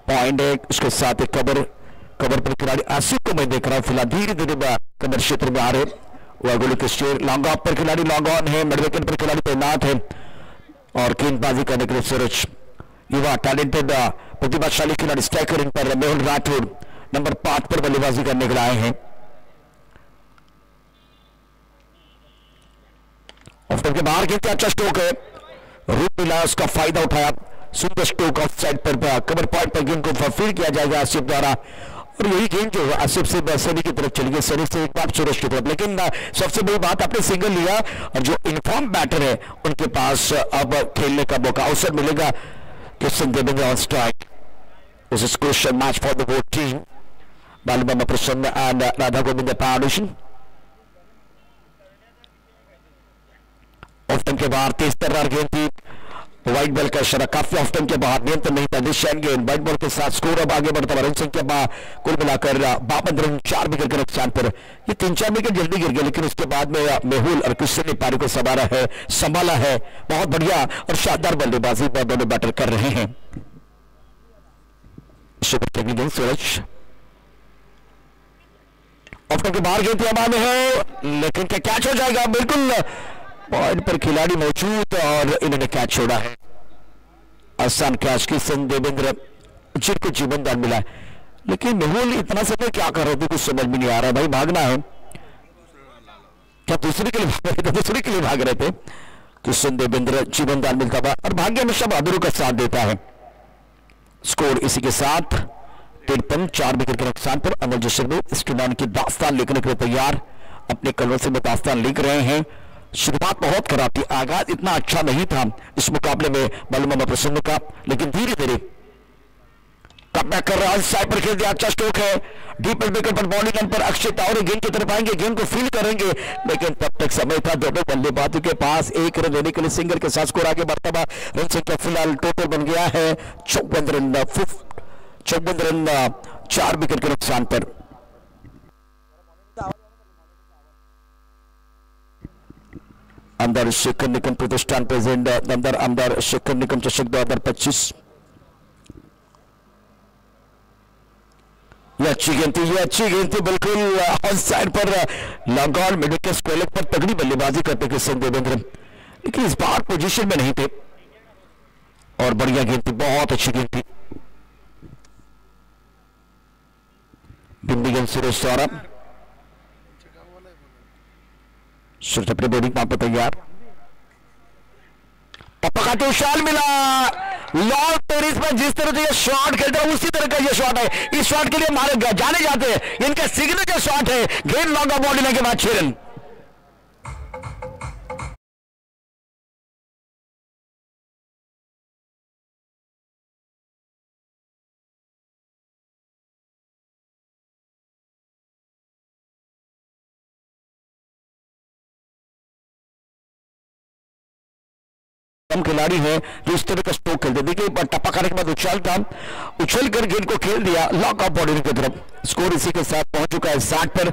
पॉइंट है, उसके साथ एक कवर पर खिलाड़ी आसिफ को मैं देख रहा हूँ फिलहाल धीरे धीरे कवर क्षेत्र में आ रहे। वह गोली के स्टेयर लॉन्ग ऑफ पर खिलाड़ी लॉन्ग ऑन है, मिड विकेट पर खिलाड़ी तैनात है और गेंदबाजी करने के लिए सूरज युवा टैलेंटेड प्रतिभाशाली खिलाड़ी striker in per Mehul Rathore number 5 पर बल्लेबाजी करने के लिए आए हैं। ऑफ के बाहर खेलते अच्छा स्ट्रोक है, रूट मिला, उसका फायदा उठाया, सुंदर स्ट्रोक ऑफ साइड पर कवर पॉइंट पर गेंद को फील्ड किया जाएगा आसिफ द्वारा। और यही गेंद जो आसिफ से सनी की तरफ चली गई, सनी से एक बार सूरज की तरफ। लेकिन सबसे बड़ी बात, आपने सिंगल लिया और जो इन्फॉर्म बैटर है उनके पास अब खेलने का मौका अवसर मिलेगा। Kishan Devendra on strike. This is crucial match for the both team. Balubama Prasanna and Radha Govinda Foundation. Off time के बाहर तेज तर्रार गेंद थी, व्हाइट बॉल का इशारा, काफी ऑफ टाइम के बाहर नियंत्रण नहीं था, निशान गेंद व्हाइट बॉल के साथ स्कोर अब आगे बढ़ता रन संख्या कुल मिलाकर 52 रन 4 विकेट के नुकसान पर। ये 3-4 विकेट जल्दी गिर गए, लेकिन उसके बाद में मेहुल और कृष्ण ने पारी को संभाला है। बहुत बढ़िया और शानदार बल्लेबाजी दोनों बैटर कर रहे हैं। सूरज ऑफ टाइम के बाहर गेंद हवा में है, लेकिन क्या कैच हो जाएगा? बिल्कुल पॉइंट पर खिलाड़ी मौजूद और इन्होंने कैच छोड़ा है। आसान कैच किशन देवेंद्र जिनको जीवन दान मिला है, लेकिन मेहुल इतना समय क्या कर रहे थे कुछ समझ में नहीं आ रहा। भाई भागना है क्या? दूसरे के लिए भाग रहे थे, दूसरे के लिए भाग रहे थे। किशन देवेंद्र जीवन दान मिलता हुआ, और भाग्य हमेशा बहादुरों का साथ देता है। स्कोर इसी के साथ 53 4 विकेट के नुकसान पर अमर जशर इस टूर्नामेंट की दास्तान लिखने के लिए तैयार, अपने कलम से दास्तान लिख रहे हैं। शुरुआत बहुत खराब थी, आगाज इतना अच्छा नहीं था इस मुकाबले में बालूमामा प्रसन्न का, लेकिन धीरे धीरे कमबैक कर रहा है। साइड पर खेल दिया, अच्छा स्ट्रोक है, डीप विकेट पर बॉलिंग लाइन पर अक्षय तावरे गेंद की तरफ आएंगे, गेंद को फील करेंगे, लेकिन तब तक समय था दोनों बल्लेबाजों के पास एक रन देने के लिए। सिंगल के साथ स्कोर आगे बढ़ता हुआ, रन संख्या फिलहाल टोटल बन गया है 54 रन 4 विकेट के नुकसान पर। आमदार शेखर निकम प्रतिष्ठान प्रेसिडेंट नंदर आमदार शेखर निकम चषक 2025। ये अच्छी गेंद थी बिल्कुल ऑन साइड पर long on mid wicket square पर तगड़ी बल्लेबाजी करते किशन देवेंद्र, लेकिन इस बार पोजीशन में नहीं थे और बढ़िया गेंद थी, बहुत अच्छी गेंद थी। बिंदी गेंद सुरेश सौरभ सूरज अपने बॉलिंग पाप पर तैयार, पकाते विशाल मिला लॉन्ग टेरिस पर। जिस तरह से ये शॉट खेलता है उसी तरह का ये शॉट है, इस शॉट के लिए मारे जाने जाते हैं, इनका सिग्नेचर शॉट है। गेंद लॉन्ग ऑफ बॉलिंग के बाद 6 रन। कम खिलाड़ी है जो इस तरह का स्ट्रोक खेलते, देखिए टप्पा खाने के बाद उछल कर गेंद को खेल दिया लॉक ऑफ बॉलिंग की तरफ। स्कोर इसी के साथ पहुंच चुका है 60 पर,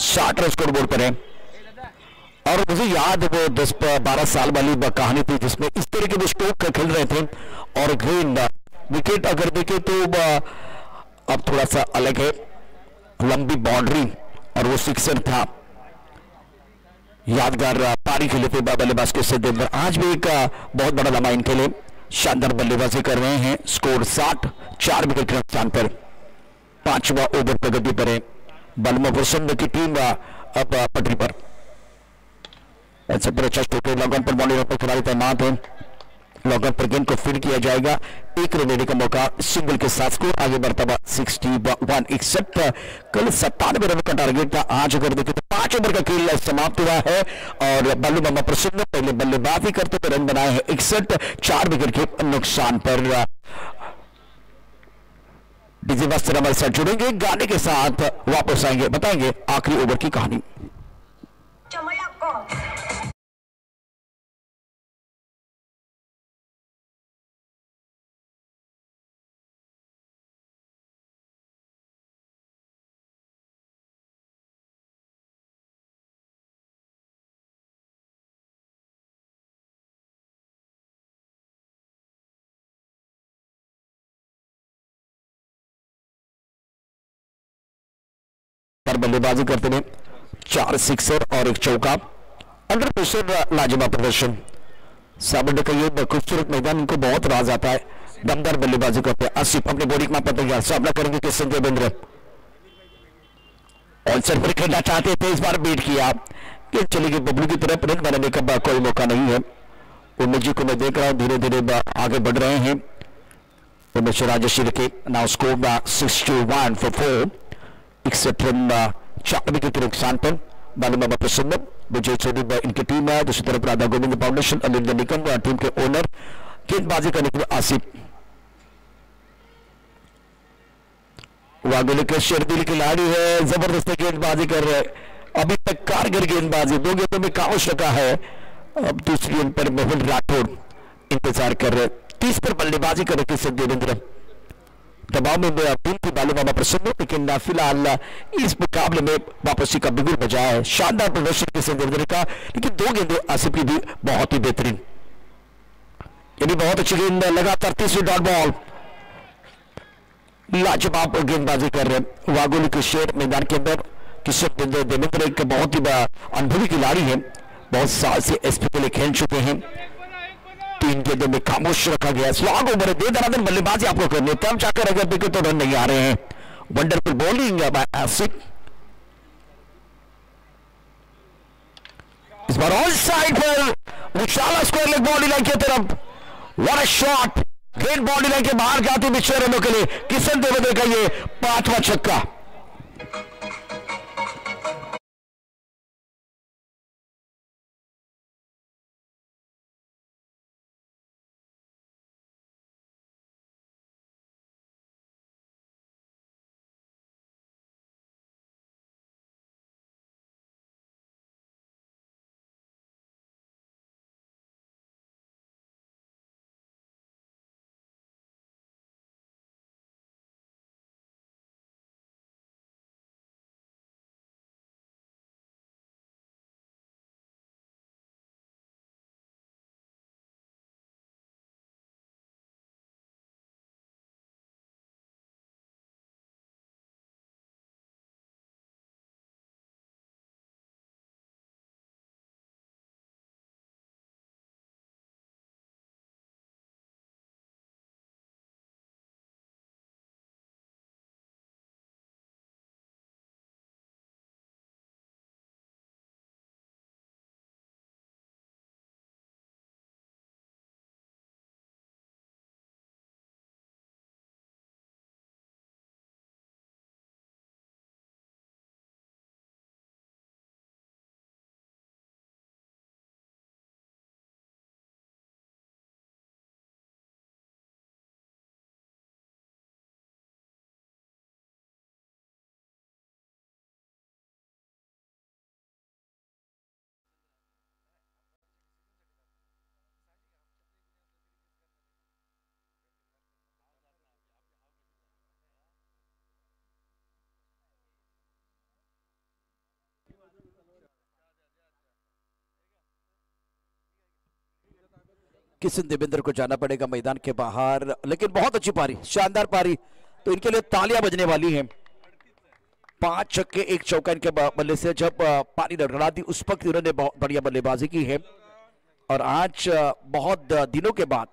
60 रन स्कोर बोर्ड पर है। और मुझे याद वो 10-12 साल वाली कहानी थी जिसमें इस तरह के वो स्ट्रोक खेल रहे थे और गेंद विकेट अगर देखे तो अब थोड़ा सा अलग है, लंबी बाउंड्री और वो सिक्सर था। यादगार पारी खेले थे बल्लेबाज के सिद्धेंद्र, आज भी एक बहुत बड़ा लम्हा इनके लिए, शानदार बल्लेबाजी कर रहे हैं। स्कोर 60 4 विकेट के नुकसान पर। 5वां ओवर प्रगति पर है, बालूमामा प्रसन्न की टीम अब पटरी पर। ऐसे पर अच्छा स्ट्रोक है, लॉन्ग ऑन पर बॉलिंग पर खिलाड़ी तैनात है, लॉन्ग ऑन पर गेंद को फील्ड किया जाएगा, एक रन देने का मौका। सिंगल के साथ स्कोर आगे बढ़ता हुआ 61। एक्सेप्ट कल 97 रन का टारगेट था, आज अगर देखें तो 5 ओवर का खेल समाप्त हुआ है और बालूमामा प्रसन्न पहले बल्लेबाजी करते हुए रन बनाए हैं 61 4 विकेट के नुकसान पर। डीजे बस्तर हमारे साथ जुड़ेंगे, गाने के साथ वापस आएंगे, बताएंगे आखिरी ओवर की कहानी। बल्लेबाजी करते हुए 4 सिक्सर और 1 चौका, अंडर प्रेशर लाजवाब प्रदर्शन। साबरडे का ये खूबसूरत मैदान इनको बहुत राज आता है, दमदार बल्लेबाजी करते हैं। आसिफ अपने बॉलिंग में तैयार, सामना करेंगे किशन देवेंद्र। ऑल्सर पर खेलना चाहते थे, इस बार बीट किया, ये चली गई बबलू की तरफ, रन बनाने का कोई मौका नहीं है। उमेश जी को मैं देख रहा हूं धीरे धीरे आगे बढ़ रहे हैं। उमेश राजश्री के now score 6-1 for 4, 61 run 4 wicket के नुकसान पर। बालू बाबा प्रसन्न, विजय चौधरी इनकी टीम है। दूसरी तरफ राधा गोविंद फाउंडेशन, अलिंदर निकम टीम के ओनर। गेंदबाजी करने के लिए आसिफ वागुली के शर्दील खिलाड़ी है, जबरदस्त गेंदबाजी कर रहे, अभी तक कारगर गेंदबाजी, 2 गेंदों में काउंस रखा है। अब दूसरी गेंद पर मेहुल राठौड़ इंतजार कर रहे, 30 पर बल्लेबाजी कर रहे किशन देवेंद्र। दबाव में टीम की बालू बाबा प्रसन्न, लेकिन फिलहाल इस मुकाबले में वापसी का बिगुल बजा है। शानदार प्रदर्शन किशन देवेंद्र का, लेकिन 2 गेंदें आसिफ की भी बहुत ही बेहतरीन, ये भी बहुत अच्छी गेंद, लगातार तीसरी डॉट बॉल, लाजवाब गेंदबाजी कर रहे वागोली के शेर मैदान के अंदर। किशन देवेंद्र एक बहुत ही अनुभवी खिलाड़ी है, बहुत साल से एसपी के लिए खेल चुके हैं। 3 गेंदों में खामोश रखा गया, स्लॉग ओवर, दे दरादन बल्लेबाजी आपको करनी है, तब जाकर अगर विकेट तो रन नहीं आ रहे हैं। Wonderful bowling bye Asif, is bar on side per Vishala square leg body line की तरफ, व्हाट अ शॉट, गेंद बॉडी लाइन के बाहर जाती है 6 रनों के लिए। किशन देवेंद्र का ये 5वां छक्का। किशन देवेंद्र को जाना पड़ेगा मैदान के बाहर, लेकिन बहुत अच्छी पारी, शानदार पारी, तो इनके लिए तालियां बजने वाली हैं। 5 छक्के 1 चौका इनके बल्ले से जब पारी लड़खड़ा दी उस वक्त इन्होंने बहुत बढ़िया बल्लेबाजी की है। और आज बहुत दिनों के बाद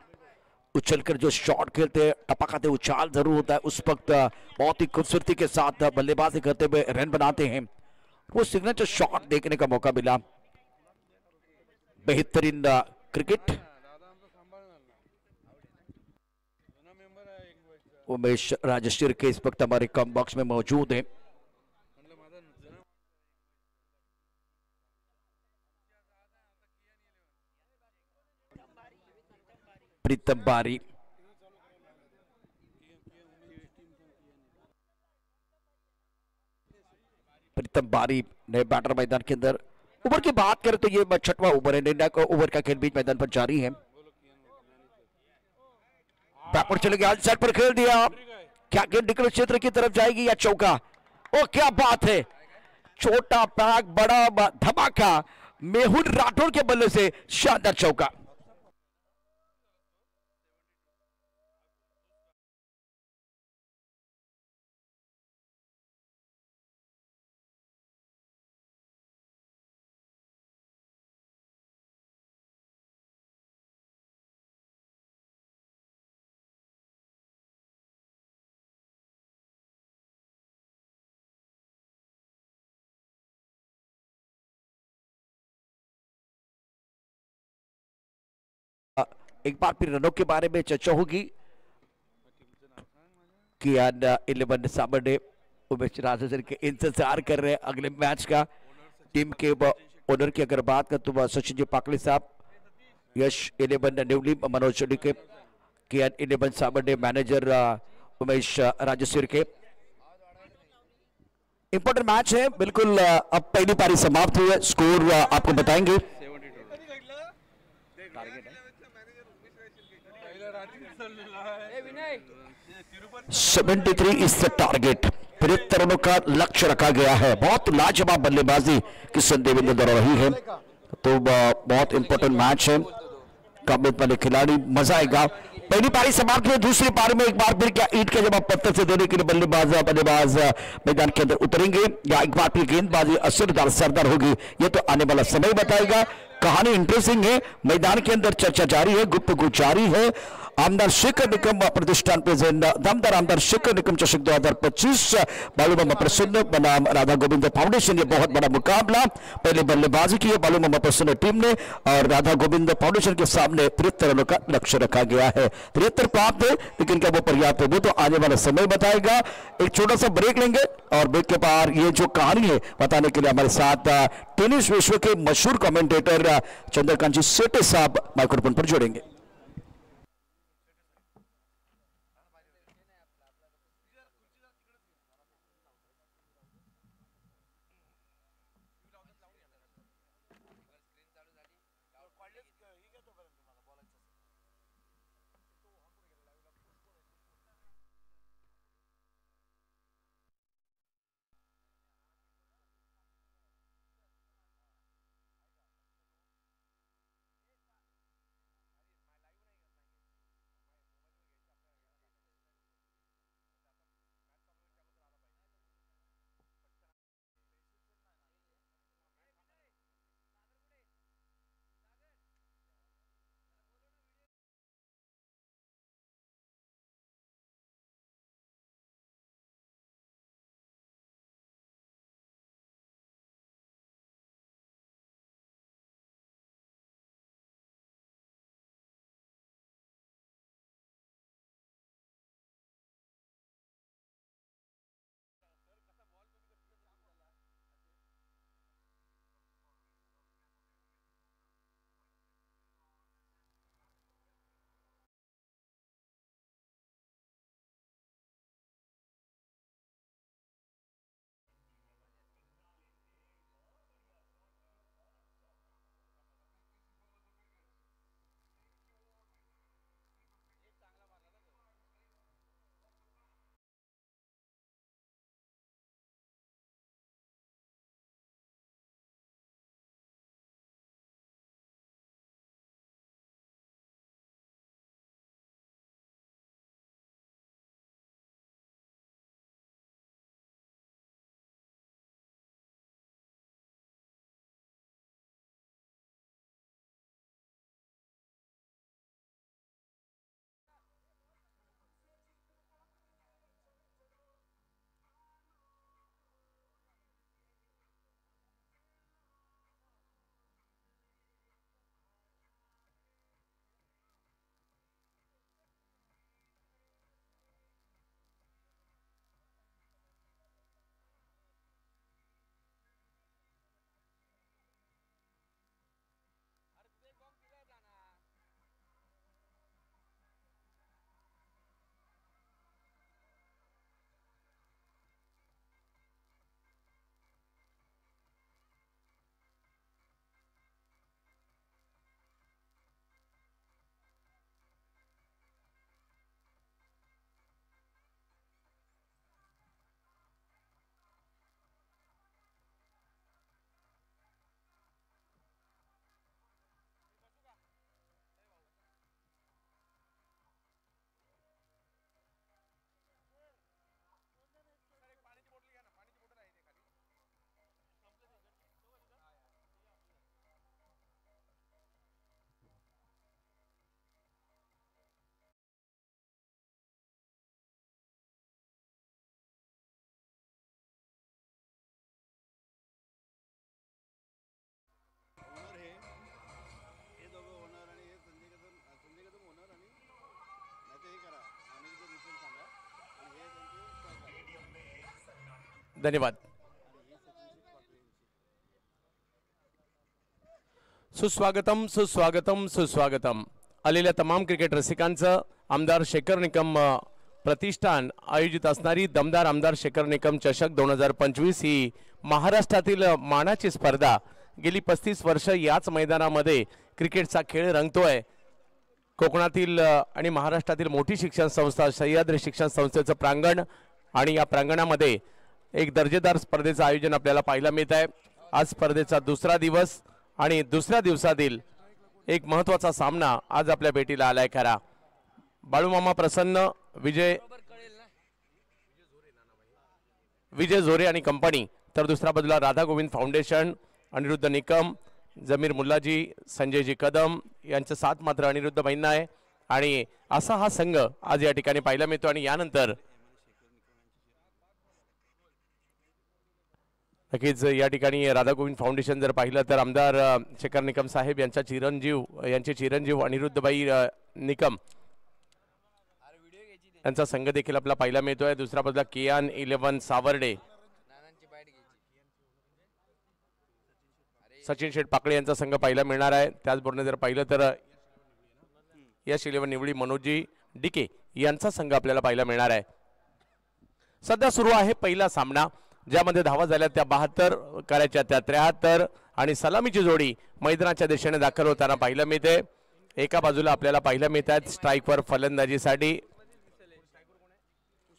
उछलकर जो शॉट खेलते हैं, टपकाते उछाल जरूर होता है, उस वक्त बहुत ही खूबसूरती के साथ बल्लेबाजी करते हुए रन बनाते हैं। वो सिग्नेचर शॉट देखने का मौका मिला, बेहतरीन क्रिकेट। उमेश राजश्री के इस वक्त हमारे कम बॉक्स में मौजूद हैं। प्रीतम बारी, प्रीतम बारी नए बैटर मैदान के अंदर। ओवर की बात करें तो ये 6वां ओवर है, निर्णायक ओवर का खेल बीच मैदान पर जारी है। बैकवर्ड चले गए, साइड पर खेल दिया, क्या गेंद निकल क्षेत्र की तरफ जाएगी या चौका? ओ क्या बात है, छोटा पैक बड़ा धमाका, मेहुल राठौड़ के बल्ले से शानदार चौका। एक बार फिर रनों के बारे में चर्चा होगी कि 11 सामने उमेश राजेश्वर के इंतजार कर रहे हैं अगले मैच का। टीम के ओनर की अगर बात कर तो सचिन जी पाकले साहब, यश 11 न्यूली मनोज चोली के 11 सामने मैनेजर उमेश राजेश्वर के। इंपॉर्टेंट मैच है बिल्कुल। अब पहली पारी समाप्त हुई है, स्कोर आपको बताएंगे। 73 इज द टारगेट। 73 रनों का लक्ष्य रखा गया है। बहुत लाजवाब बल्लेबाजी किशन देवेंद्र द्वारा रही है, तो बहुत इंपॉर्टेंट मैच है। काबिल वाले खिलाड़ी, मजा आएगा। पहली पारी समाप्त हुई, दूसरी पारी में एक बार फिर क्या ईंट के जवाब पत्थर से देने के लिए बल्लेबाज मैदान के अंदर उतरेंगे या एक बार फिर गेंदबाजी असरदार सरदार होगी, ये तो आने वाला समय बताएगा। कहानी इंटरेस्टिंग है, मैदान के अंदर चर्चा जारी है, गुफ्तगू जारी है। आमदार शेखर निकम प्रतिष्ठान प्रेजेंट दमदार आमदार शेखर निकम चषक 2025 बालूमामा प्रसन्न बनाम राधा गोविंद फाउंडेशन। ये बहुत बड़ा मुकाबला। पहले बल्लेबाजी की है बालूमामा प्रसन्न टीम ने और राधा गोविंद फाउंडेशन के सामने 73 रनों का लक्ष्य रखा गया है। 73 प्राप्त है, लेकिन क्या वो पर्याप्त है वो तो आने वाला समय बताएगा। एक छोटा सा ब्रेक लेंगे और ब्रेक के बाद ये जो कहानी है बताने के लिए हमारे साथ टेनिस विश्व के मशहूर कमेंटेटर चंद्रकांत जी सेठे साहब माइक्रोफोन पर जुड़ेंगे। धन्यवाद. सुस्वागतम सुस्वागतम सुस्वागतम. आलेल्या तमाम क्रिकेट रसिकांचं आमदार शेखर निकम प्रतिष्ठान आयोजित असणारी दमदार आमदार शेखर निकम चषक 2025 ही महाराष्ट्रातील मानाची स्पर्धा. गेली 35 वर्ष याच मैदानामध्ये क्रिकेटचा खेळ रंगतोय. कोकणातील आणि महाराष्ट्रातील मोठी शिक्षण संस्था सह्याद्री शिक्षण संस्थेचं प्रांगण आणि या प्रांगणामध्ये एक दर्जेदार स्पर्धेचं आयोजन आपल्याला पाहायला मिळत आहे. आज स्पर्धेचा दुसरा दिवस आणि दुसऱ्या दिवसातील एक महत्त्वाचा सामना आज आपल्या भेटीला आलाय. खरा बाळूमामा प्रसन्न, विजय झोरे आणि कंपनी, तर दुसऱ्या बाजूला राधा गोविंद फाउंडेशन, अनिरुद्ध निकम, जमीर मुल्लाजी, संजयजी कदम यांचं साथ मात्र अनिरुद्ध भाईंना आहे. आणि असा हा संघ आज या ठिकाणी पाहायला मिळतो. आणि यानंतर नक्कीच या ठिकाणी राधा गोविंद फाउंडेशन जर पाहिलं तर आमदार शेखर निकम साहेब यांचे चिरंजीव अनिरुद्धभाई निकम यांचा संघ देखील आपला पाहायला मिळतोय. दुसऱ्या बाजूला कियान 11 सावर्डे, सचिन शेठ पाकळे यांचा संघ पाहायला मिळणार आहे. त्याचबरोबर जर पाहिलं तर यश 11 निवडी मनोजी डिके यांचा संघ आपल्याला पाहायला मिळणार आहे. सध्या सुरू आहे पहिला सामना, ज्यामध्ये धावा झाल्या त्या 72, करायच्या त्या 73 आणि सलामीची जोडी मैदानाच्या दिशेने दाखल होताना पाहायला मिळते. एका बाजूला आपल्याला पाहायला मिळतात स्ट्राईकवर फलंदाजीसाठी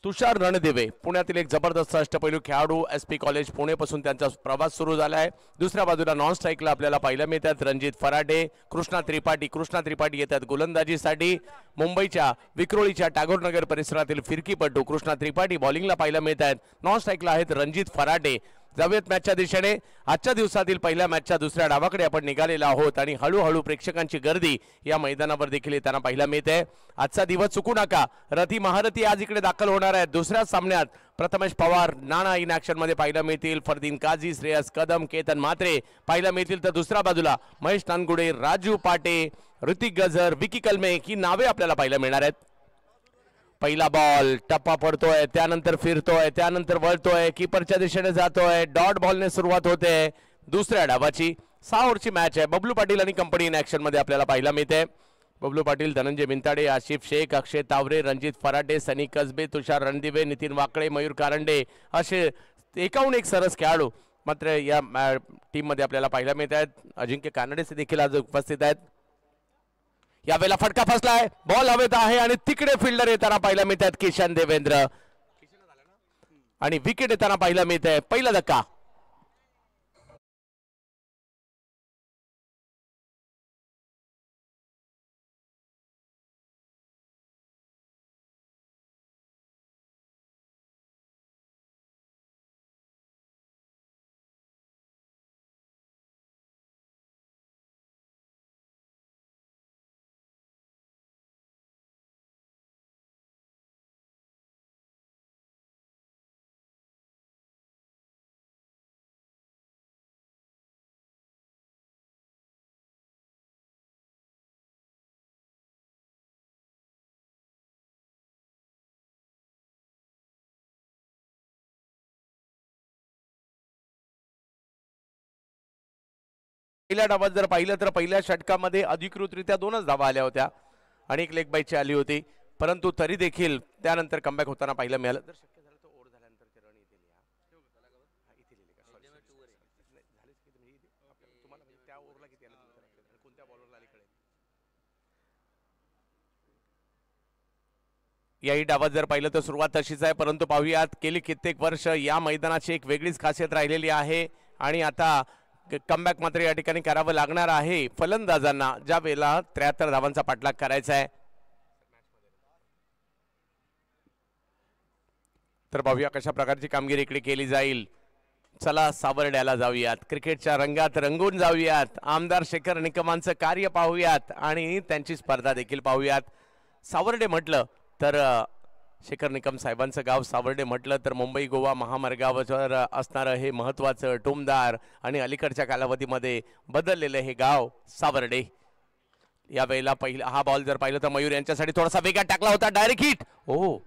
तुषार रणदिवे, पुण्यातील एक जबरदस्त अष्टपैलू खेळाडू. SP कॉलेज पुणे पासून त्यांचा प्रवास सुरू झाला आहे. दुसऱ्या बाजूला नॉन स्ट्राईकला आपल्याला पाहायला मिळतात रणजित फराटे, कृष्णा त्रिपाठी येतात गोलंदाजीसाठी. मुंबईच्या विक्रोळीच्या टागोरनगर परिसरातील फिरकीपटू कृष्णा त्रिपाठी बॉलिंगला पाहायला मिळत आहेत. नॉन स्ट्राईकला आहेत रणजित फराटे. जाऊयात मॅचच्या दिशेने. आजच्या दिवसातील पहिल्या मॅचच्या दुसऱ्या डावाकडे आपण निघालेला आहोत आणि हळूहळू प्रेक्षकांची गर्दी या मैदानावर देखील येताना पाहायला मिळते. आजचा दिवस चुकू नका. रथी महारथी आज इकडे दाखल होणार आहेत. दुसऱ्या सामन्यात प्रथमेश पवार, नाना इन ऍक्शन मध्ये पाहायला मिळतील. फरदीन काझी, श्रेयस कदम, केतन म्हात्रे पाहायला मिळतील. तर दुसऱ्या बाजूला महेश नानगुडे, राजू पाटे, ऋतिक गजर, विकी कलमे ही नावे आपल्याला पाहायला मिळणार आहेत. पहिला बॉल टप्पा पडतोय, त्यानंतर फिरतोय, त्यानंतर वळतोय, कीपरच्या दिशेने जातोय. डॉट बॉलने सुरुवात होते दुसऱ्या डावाची. 6 ओव्हरची मॅच आहे. बबलू पाटील आणि कंपनी इन ऍक्शन मध्ये आपल्याला पाहायला मिळते. बबलू पाटील, धनंजय मिंताडे, आशिफ शेख, अक्षय तावरे, रणजित फराटे, सनी कसबे, तुषार रणदिवे, नितीन वाकळे, मयूर कारंडे असे एकाहून एक सरस खेळाडू मात्र या टीम मध्ये आपल्याला पाहायला मिळत आहेत. अजिंक्य कानडे देखील आज उपस्थित आहेत. यावेळेला फटका फसलाय, बॉल हवेत आहे आणि तिकडे फिल्डर येताना पाहायला मिळत आहेत किशन देवेंद्र आणि विकेट येताना पाहायला मिळत आहे. पहिला धक्का. पहिल्या डावात जर पाहिलं तर पहिल्या षटकामध्ये अधिकृतरित्या 2च धावा आल्या होत्या आणि एक लेग बाईची आली होती. परंतु तरी देखील त्यानंतर कमबॅक होताना पाहायला मिळालं. जर शक्य झालं तर ओव्हर झाल्यानंतर ते रन येतील. तुम्हाला त्या ओव्हरला किती आलं, कोणत्या बॉलरला आली कळेल. याही डावात जर पाहिलं तर सुरुवात तशीच आहे. परंतु पाहूयात गेली कित्येक वर्ष या मैदानाची एक वेगळीच खासियत राहिलेली आहे आणि आता कमबॅक मात्र या ठिकाणी करावं लागणार आहे फलंदाजांना, ज्या वेळेला 73 धावांचा पाठलाग करायचा आहे. तर पाहूया कशा प्रकारची कामगिरी इकडे केली जाईल. चला सावर्ड्याला जाऊयात, क्रिकेटच्या रंगात रंगून जाऊयात, आमदार शेखर निकमांचं कार्य पाहूयात आणि त्यांची स्पर्धा देखील पाहूयात. सावर्डे म्हटलं तर शेखर निकम साहेबांचं गाव सावर्डे म्हटलं तर मुंबई गोवा महामार्गावर असणारं हे महत्त्वाचं टुमदार आणि अलीकडच्या कालावधीमध्ये बदललेलं हे गाव सावर्डे. यावेळेला पहिला हा बॉल जर पाहिलं तर मयूर यांच्यासाठी थोडासा वेगात टाकला होता, डायरेक्ट हिट. ओ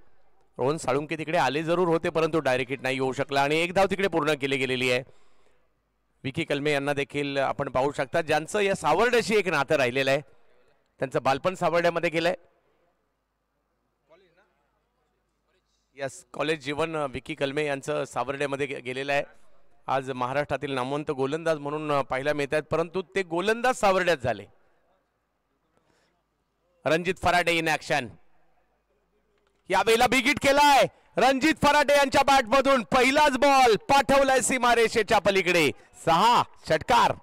रोहन साळुंके तिकडे आले जरूर होते, परंतु डायरेक्ट हिट नाही होऊ शकला आणि एक धाव तिकडे पूर्ण केली गेलेली आहे. विकी कलमे यांना देखील आपण पाहू शकता, ज्यांचं या सावर्ड्याशी एक नातं राहिलेलं आहे. त्यांचं बालपण सावर्ड्यामध्ये गेलंय. यस, कॉलेज जीवन विकी कलमे यांचं सावर्ड्यामध्ये गेलेलं आहे. आज महाराष्ट्रातील नामवंत गोलंदाज म्हणून पाहायला मिळत आहेत, परंतु ते गोलंदाज सावर्ड्यात झाले. Ranjit Farate in action. यावेळेला बिग हिट केलाय रणजित फराटे यांच्या बॅटमधून. पहिलाच बॉल पाठवलाय सीमारेषेच्या पलीकडे. 6 षटकार.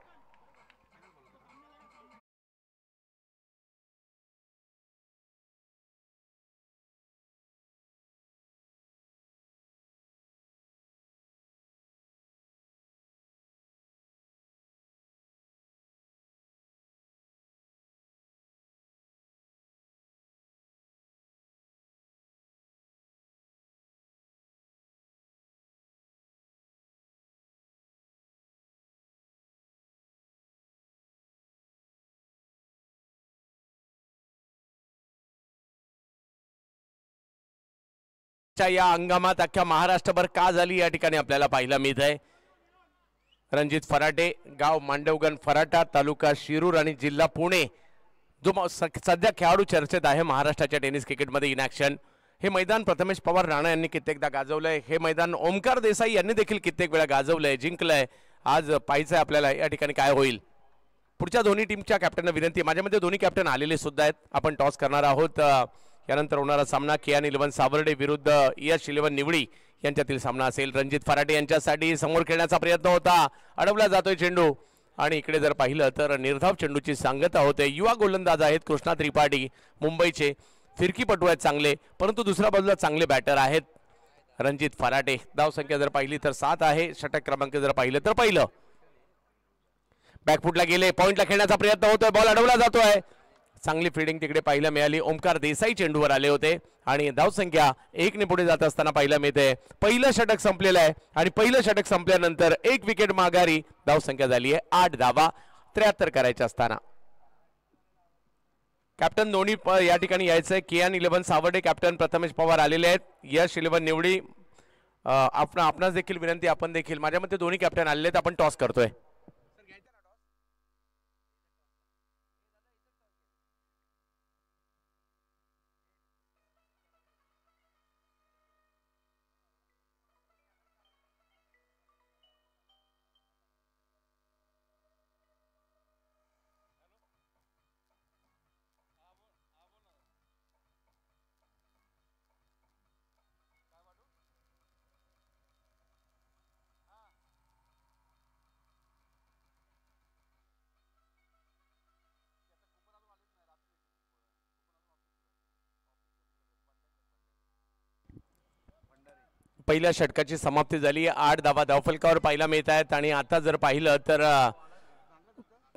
या हंगामात अख्ख्या महाराष्ट्रभर का झाली या ठिकाणी आपल्याला पाहायला मिळत आहे. रणजित फराटे, गाव मांडवगण फराटा, तालुका शिरूर आणि जिल्हा पुणे, जो सध्या खेळाडू चर्चेत आहे महाराष्ट्राच्या टेनिस क्रिकेटमध्ये इन ऍक्शन. हे मैदान प्रथमेश पवार राणा यांनी कित्येकदा गाजवलंय. हे मैदान ओमकार देसाई यांनी देखील कित्येक वेळा गाजवलंय, जिंकलंय. आज पाहायचंय आपल्याला या ठिकाणी काय होईल. पुढच्या दोन्ही टीमच्या कॅप्टनना विनंती. माझ्यामध्ये दोन्ही कॅप्टन आलेले सुद्धा आहेत. आपण टॉस करणार आहोत. यानंतर होणारा सामना KN11 सावर्डे विरुद्ध YS11 निवडी यांच्यातील सामना असेल. रणजित फराटे यांच्यासाठी समोर खेळण्याचा प्रयत्न होता, अडवला जातोय चेंडू आणि इकडे जर पाहिलं तर निर्धाव चेंडूची सांगता होते. युवा गोलंदाज आहेत कृष्णा त्रिपाठी, मुंबईचे फिरकीपटू आहेत चांगले, परंतु दुसऱ्या बाजूला चांगले बॅटर आहेत रणजित फराटे. धाव संख्या जर पाहिली तर 7 आहे. षटक क्रमांक जर पाहिलं तर पहिलं. बॅकफुटला गेले, पॉइंटला खेळण्याचा प्रयत्न होतोय, बॉल अडवला जातोय. चांगली फिल्डिंग तिकडे पाहायला मिळाली. ओमकार देसाई चेंडूवर आले होते आणि धाव संख्या 1 ने पुढे जात असताना पाहायला मिळते. पहिलं षटक संपलेलं आहे आणि पहिलं षटक संपल्यानंतर 1 विकेट माघारी. धाव संख्या झाली आहे 8 धावा 73 करायच्या असताना. कॅप्टन दोन्ही या ठिकाणी यायचंय. KN11 सावर्डे कॅप्टन प्रथमेश पवार आलेले आहेत. YS11 निवडी आपणास देखील विनंती. आपण देखील, माझ्यामध्ये दोन्ही कॅप्टन आलेले आहेत. आपण टॉस करतोय. पहिल्या षटकाची समाप्ती झाली. 8 धावा धावफलकावर पाहायला मिळत आहेत. आणि आता जर पाहिलं तर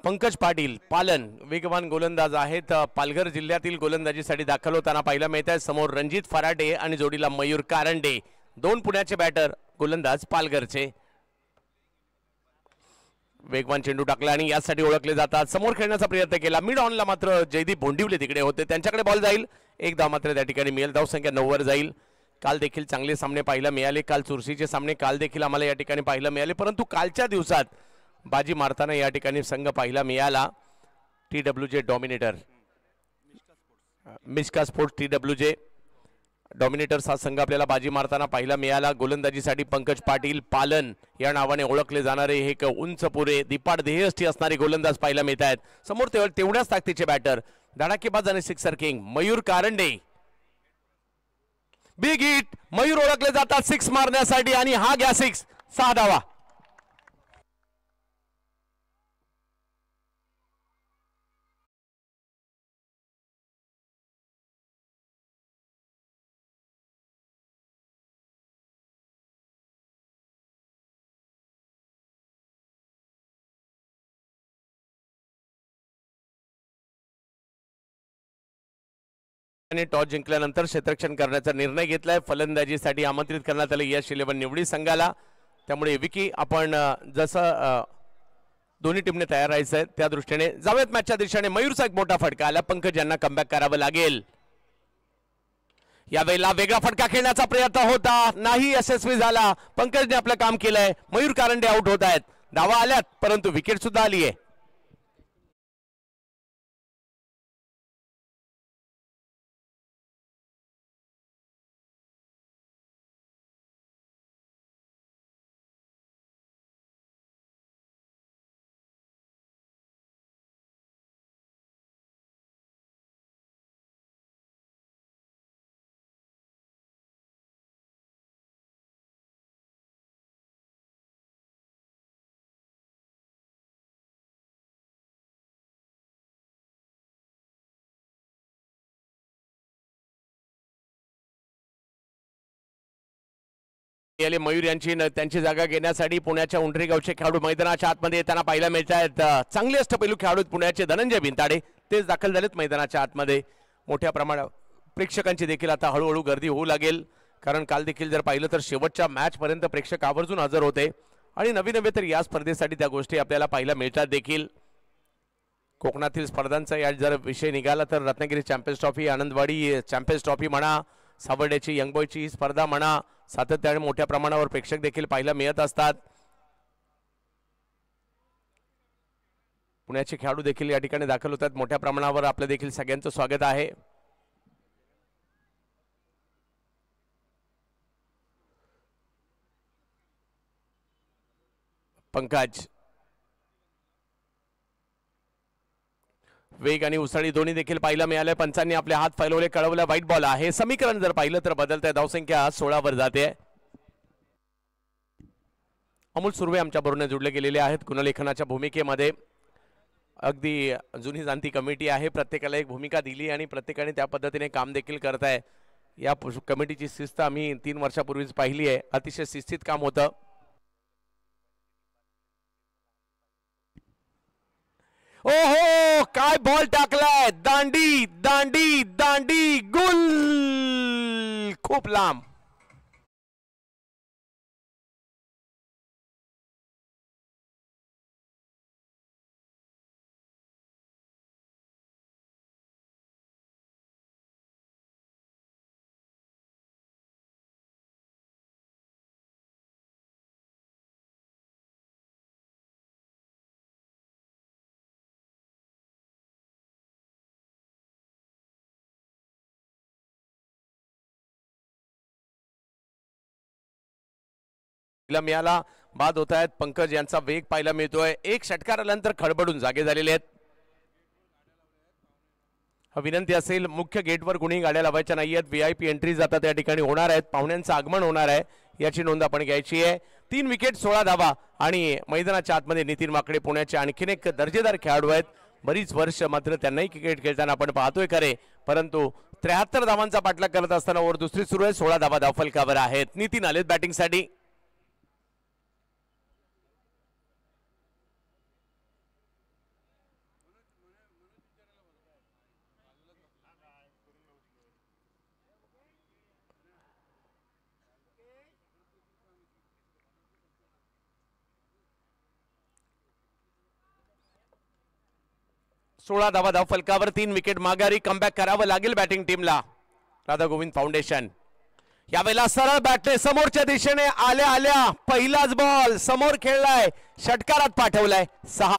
पंकज पाटील पालन वेगवान गोलंदाज आहेत. पालघर जिल्ह्यातील गोलंदाजीसाठी दाखल होताना पाहायला मिळत आहे. समोर रणजित फराटे आणि जोडीला मयूर कारंडे, 2 पुण्याचे बॅटर, गोलंदाज पालघरचे. वेगवान चेंडू टाकला आणि यासाठी ओळखले जातात. समोर खेळण्याचा प्रयत्न केला. मिड ऑनला मात्र जयदीप भोंडिवले तिकडे होते, त्यांच्याकडे बॉल जाईल. 1 धाव मात्र त्या ठिकाणी मिळेल. धाव संख्या 9 वर जाईल. काल देखील चांगले सामने पाहायला मिळाले. काल चुरशीचे सामने काल देखील आम्हाला या ठिकाणी पाहायला मिळाले, परंतु कालच्या दिवसात बाजी मारताना या ठिकाणी संघ पाहायला मिळाला. TWJ dominator, Miska sports TWJ डॉमिनेटर्स हा संघ आपल्याला बाजी मारताना पाहायला मिळाला. गोलंदाजीसाठी पंकज पाटील पालन या नावाने ओळखले जाणारे हे एक उंच पुरे दिपाड देहष्टी असणारे गोलंदाज पाहायला मिळत आहेत. समोर तेवढ्याच ताकदीचे बॅटर, धडाकेबाज आणि sixer king Mayur Karande. Big hit, Mayur ओळखले जातात 6 मारण्यासाठी आणि हा घ्या 6. 6 धावा. टॉस जिंकल्यानंतर क्षेत्ररक्षण करण्याचा निर्णय घेतलाय. फलंदाजीसाठी आमंत्रित करण्यात आले YS11 निवडी संघाला. त्यामुळे विकी आपण जसं दोन्ही टीमने तयार राहायचं त्या दृष्टीने जाऊयात मॅचच्या दिशेने. मयूरचा एक मोठा फटका आला. पंकज यांना कमबॅक करावं लागेल. यावेळेला वेगळा फटका खेळण्याचा प्रयत्न होता, नाही यशस्वी झाला. पंकजने आपलं काम केलंय. मयूर कारंडे आउट होत आहेत. धावा आल्यात परंतु विकेट सुद्धा आली आहे. मयूर यांची त्यांची जागा घेण्यासाठी पुण्याच्या उंडरी गावचे खेळाडू मैदानाच्या आतमध्ये येताना पाहायला मिळत आहेत. चांगले अष्टपैलू खेळाडू पुण्याचे धनंजय बिनताडे तेच दाखल झालेत मैदानाच्या आतमध्ये. मोठ्या प्रमाणात प्रेक्षकांची देखील आता हळूहळू गर्दी होऊ लागेल, कारण काल देखील जर पाहिलं तर शेवटच्या मॅच पर्यंत प्रेक्षक आवर्जून हजर होते आणि नवे नवे तर या स्पर्धेसाठी त्या गोष्टी आपल्याला पाहायला मिळतात देखील. कोकणातील स्पर्धांचा या जर विषय निघाला तर Ratnagiri champions trophy, Anandwadi champions trophy म्हणा, सावर्ड्याची यंग बॉयची ही स्पर्धा म्हणा, सातत्याने मोठ्या प्रमाणावर प्रेक्षक देखील पाहायला मिळत असतात. पुण्याचे खेळाडू देखील या ठिकाणी दाखल होतात मोठ्या प्रमाणावर. आपलं देखील सगळ्यांचं स्वागत आहे. पंकज वेग आणि उसळी दोन्ही देखील पाहायला मिळाले. पंचांनी आपले हात फैलवले, कळवले व्हाईट बॉल आहे. समीकरण जर पाहिलं तर बदलतंय. धावसंख्या 16 वर जाते. अमोल सुर्वे आमच्या बरोबर जुडले गेलेले आहेत गुणलेखनाच्या भूमिकेमध्ये. अगदी जुनी जाणती कमिटी आहे, प्रत्येकाला एक भूमिका दिली आणि प्रत्येकाने त्या पद्धतीने काम देखील करत आहे. या कमिटीची शिस्त आम्ही 3 वर्षापूर्वीच पाहिली आहे. अतिशय शिस्तीत काम होतं. ओहो, काय बॉल टाकलाय. दांडी दांडी दांडी, गुल, खूप लांब. मिळाला बाद होत आहेत. पंकज यांचा वेग पाहायला मिळतोय. एक षटकार आल्यानंतर खडबडून जागे झालेले आहेत. विनंती असेल, मुख्य गेटवर कुणी गाड्या लावायच्या नाहीयेत. VIP एंट्रीज आता त्या ठिकाणी होणार आहेत. पाहुण्यांचं आगमन होणार आहे, याची नोंद आपण घ्यायची आहे. 3 विकेट 16 धावा आणि मैदानाच्या आतमध्ये नितीन माकडे पुण्याचे आणखीन एक दर्जेदार खेळाडू आहेत. बरीच वर्ष मात्र त्यांनाही क्रिकेट खेळताना आपण पाहतोय खरे, परंतु 73 धावांचा पाठलाग करत असताना ओव्हर दुसरी सुरू आहे. 16 धावा धावफलकावर आहेत. नितीन आलेत बॅटिंगसाठी. सोळा धावा धावफलकावर. 3 विकेट माघारी. कमबॅक करावं लागेल बॅटिंग टीमला. राधा गोविंद फाउंडेशन यावेळेला सरळ बॅटने समोरच्या दिशेने आल्या आल्या पहिलाच बॉल समोर खेळलाय, षटकारात पाठवलाय. 6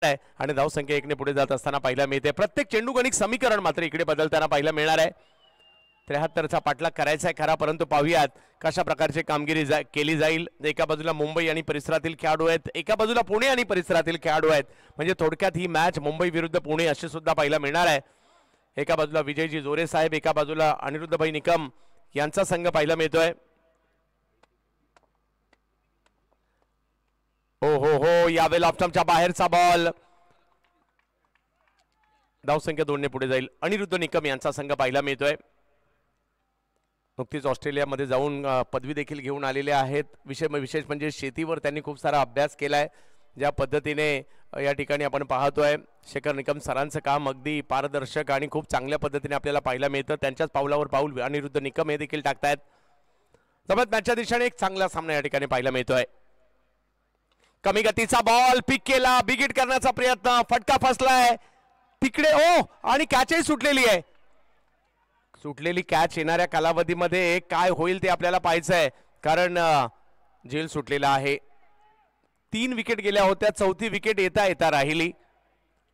आहे आणि धावसंख्या 1 ने पुढे जात असताना पाहायला मिळते. प्रत्येक चेंडू गणित समीकरण मात्र इकडे बदलताना पाहायला मिळणार आहे. 73चा पाठलाग करायचा आहे खरा, परंतु पाहूयात कशा प्रकारची कामगिरी केली जाईल. एका बाजूला मुंबई आणि परिसरातील खेळाडू आहेत, एका बाजूला पुणे आणि परिसरातील खेळाडू आहेत. म्हणजे थोडक्यात ही मॅच मुंबई विरुद्ध पुणे अशी सुद्धा पाहायला मिळणार आहे. एका बाजूला विजयजी जोरे साहेब, एका बाजूला अनिरुद्धभाई निकम यांचा संघ पाहायला मिळतोय. हो हो हो, यावेळेला ऑफस्टंपच्या बाहेरचा बॉल, धावसंख्या 2 ने पुढे जाईल. अनिरुद्ध निकम यांचा संघ पाहायला मिळतोय. नुकतीच ऑस्ट्रेलियामध्ये जाऊन पदवी देखील घेऊन आलेले आहेत. विशेष म्हणजे शेतीवर त्यांनी खूप सारा अभ्यास केलाय. ज्या पद्धतीने या ठिकाणी आपण पाहतोय शेखर निकम सरांचं काम अगदी पारदर्शक आणि खूप चांगल्या पद्धतीने आपल्याला पाहायला मिळतं. त्यांच्याच पावलावर पाऊल अनिरुद्ध निकम हे देखील टाकतायत. जबरदस्त मॅचच्या दिशेने एक चांगला सामना या ठिकाणी पाहायला मिळतोय. कमी गतीचा बॉल पिक केला, बिग हिट करण्याचा प्रयत्न, फटका फसलाय तिकडे. ओ, आणि कॅचही सुटलेली आहे. सुटलेली कॅच येणाऱ्या कालावधीमध्ये काय होईल ते आपल्याला पाहायचं आहे, कारण झेल सुटलेला आहे. 3 विकेट गेल्या होत्या, 4थी विकेट येता येता राहिली.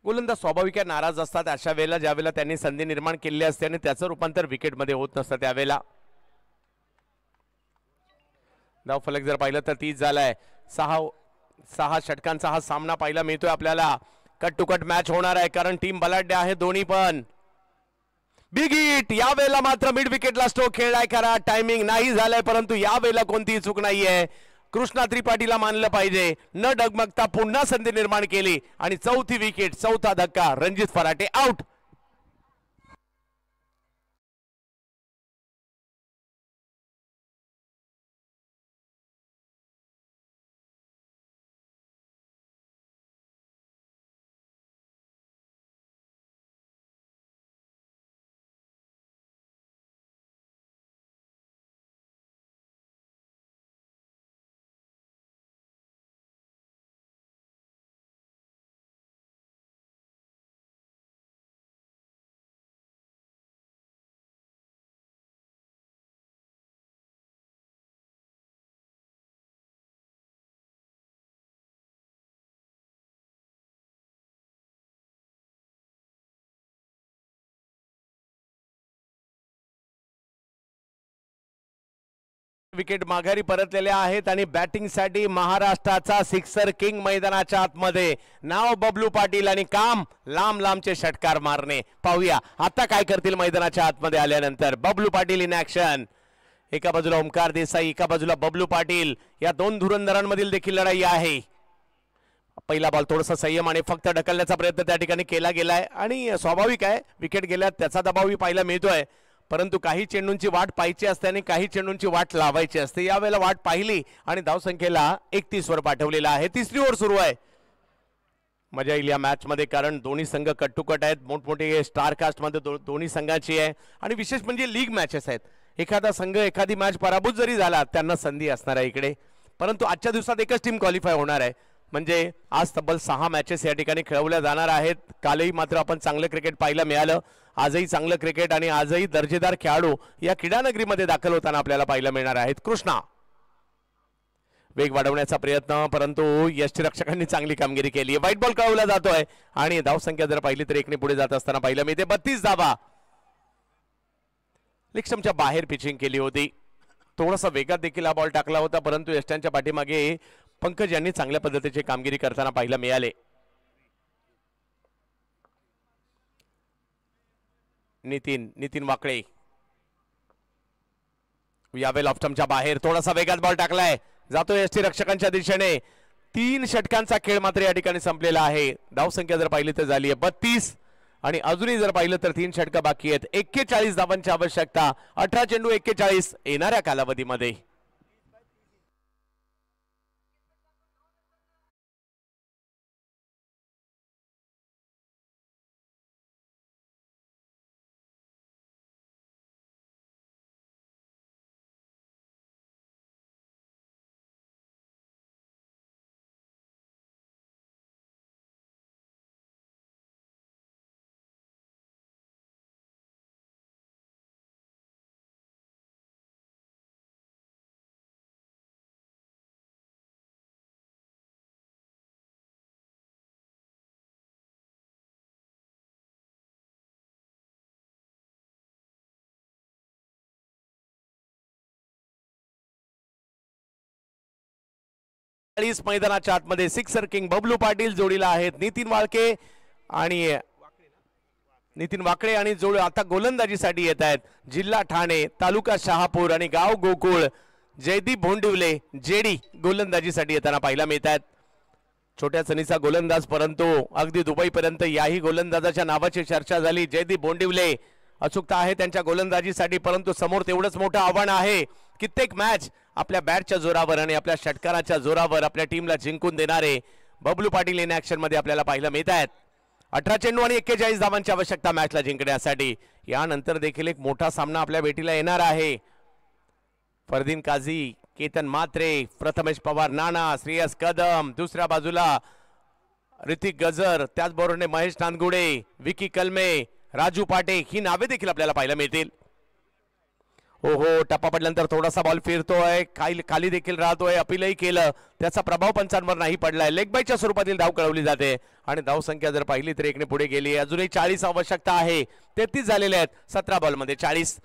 गोलंदाज स्वाभाविक नाराज असतात अशा वेळेला, ज्यावेळेला त्यांनी संधी निर्माण केली असते आणि त्याचं रूपांतर विकेटमध्ये होत नसतं त्यावेळेला. धावफलक जर पाहिलं तर 30 झालाय. 6 षटकांचा हा सामना पाहायला मिळतोय आपल्याला. कट टू कट मॅच होणार आहे, कारण टीम बलाढ्य आहे दोन्ही पण. बिग हिट, यावेळेला मात्र मिड विकेटला स्ट्रोक खेळलाय खरा, टायमिंग नाही झालाय, परंतु यावेळेला कोणतीही चूक नाहीये. कृष्णा त्रिपाठीला मानलं पाहिजे, न डगमगता पुन्हा संधी निर्माण केली आणि 4थी विकेट, 4था धक्का, रणजित फराटे आउट. विकेट माघारी परतलेल्या आहेत आणि बॅटिंगसाठी महाराष्ट्राचा सिक्सर किंग मैदानाच्या आतमध्ये. नाव बबलू पाटील आणि काम लांब लांबचे षटकार मारणे. पाहूया आता काय करतील मैदानाच्या आतमध्ये आल्यानंतर. Bablu Patil in action. एका बाजूला ओमकार देसाई, एका बाजूला बबलू पाटील. या दोन धुरंधरांमधील देखील लढाई आहे. पहिला बॉल थोडासा संयम आणि फक्त ढकलण्याचा प्रयत्न त्या ठिकाणी केला गेलाय आणि स्वाभाविक आहे विकेट गेल्यात त्याचा दबावही पाहायला मिळतोय, परंतु काही चेंडूंची वाट पाहायची असते आणि काही चेंडूंची वाट लावायची असते. यावेळेला वाट पाहिली आणि धावसंख्येला 31 वर पाठवलेला आहे. 3री ओव्हर सुरू आहे. मजा येईल या मॅच मध्ये, कारण दोन्ही संघ कट टू कट आहेत. मोठमोठे स्टार कास्ट मध्ये दोन्ही संघाची आहे आणि विशेष म्हणजे लीग मॅचेस आहेत. एखादा संघ एखादी मॅच पराभूत जरी झाला त्यांना संधी असणार आहे इकडे, परंतु आजच्या दिवसात एकच टीम क्वालिफाय होणार आहे. म्हणजे आज तब्बल 6 मॅचेस या ठिकाणी खेळवल्या जाणार आहेत. कालही मात्र आपण चांगलं क्रिकेट पाहायला मिळालं, आजही चांगलं क्रिकेट आणि आजही दर्जेदार खेळाडू या क्रीडानगरीमध्ये दाखल होताना आपल्याला पाहायला मिळणार आहेत. कृष्णा वेग वाढवण्याचा प्रयत्न, परंतु यष्टीरक्षकांनी चांगली कामगिरी केली आहे. व्हाईट बॉल कळवला जातोय आणि धावसंख्या जर पाहिली तर 1 ने पुढे जात असताना पाहिलं मिळते. 32 धावा. लिक्समच्या बाहेर पिचिंग केली होती. थोडासा वेगात देखील हा बॉल टाकला होता, परंतु यष्ट्यांच्या पाठीमागे पंकज यांनी चांगल्या पद्धतीची कामगिरी करताना पाहायला मिळाले. नितीन वाकळे यावेळेला ऑफस्टंपच्या बाहेर थोडासा वेगात बॉल टाकलाय, जातोय यष्टी रक्षकांच्या दिशेने. 3 षटकांचा खेळ मात्र या ठिकाणी संपलेला आहे. धावसंख्या जर पाहिली तर झाली आहे 32 आणि अजूनही जर पाहिलं तर 3 षटकं बाकी आहेत. 41 धावांची आवश्यकता. 18 चेंडू 41 येणाऱ्या कालावधीमध्ये. 40 मैदानाच्या आतमध्ये सिक्सर किंग बबलू पाटील जोडीला आहेत नितीन वाळके आणि नितीन वाकडे आणि जोड आता गोलंदाजीसाठी येत आहेत जिल्हा ठाणे तालुका शहापूर आणि गाव गोकुळ जयदीप भोंडिवले जेडी गोलंदाजीसाठी येताना पाहायला मिळत आहेत. छोट्या सनीचा गोलंदाज परंतु अगदी दुबईपर्यंत याही गोलंदाजाच्या नावाची चर्चा झाली. जयदीप भोंडिवले अचूकता आहे त्यांच्या गोलंदाजीसाठी परंतु समोर तेवढंच मोठं आव्हान आहे. कित्येक मॅच आपल्या बॅटच्या जोरावर आणि आपल्या षटकाराच्या जोरावर आपल्या टीमला जिंकून देणारे बबलू पाटील इन ऍक्शन मध्ये आपल्याला पाहायला मिळत आहेत. 18 चेंडू आणि 41 धावांची आवश्यकता मॅचला जिंकण्यासाठी. यानंतर देखील एक मोठा सामना आपल्या भेटीला येणार आहे. फरदीन काझी, केतन म्हात्रे, प्रथमेश पवार, नाना, श्रेयस कदम, दुसऱ्या बाजूला ऋतिक गजर, त्याचबरोबर महेश नांदगुडे, विकी कलमे, राजू पाटे ही नावे देखील आपल्याला पाहायला मिळतील. हो टप्पा पडल्यानंतर थोडासा बॉल फिरतोय, खाली देखील राहतोय, अपीलही केलं, त्याचा प्रभाव पंचांवर नाही पडलाय. लेग बायच्या स्वरूपातील धाव कळवली जाते आणि धाव संख्या जर पाहिली तर एकने पुढे गेली. अजूनही 40 आवश्यकता आहे. 33 झालेले आहेत 17 बॉलमध्ये 40.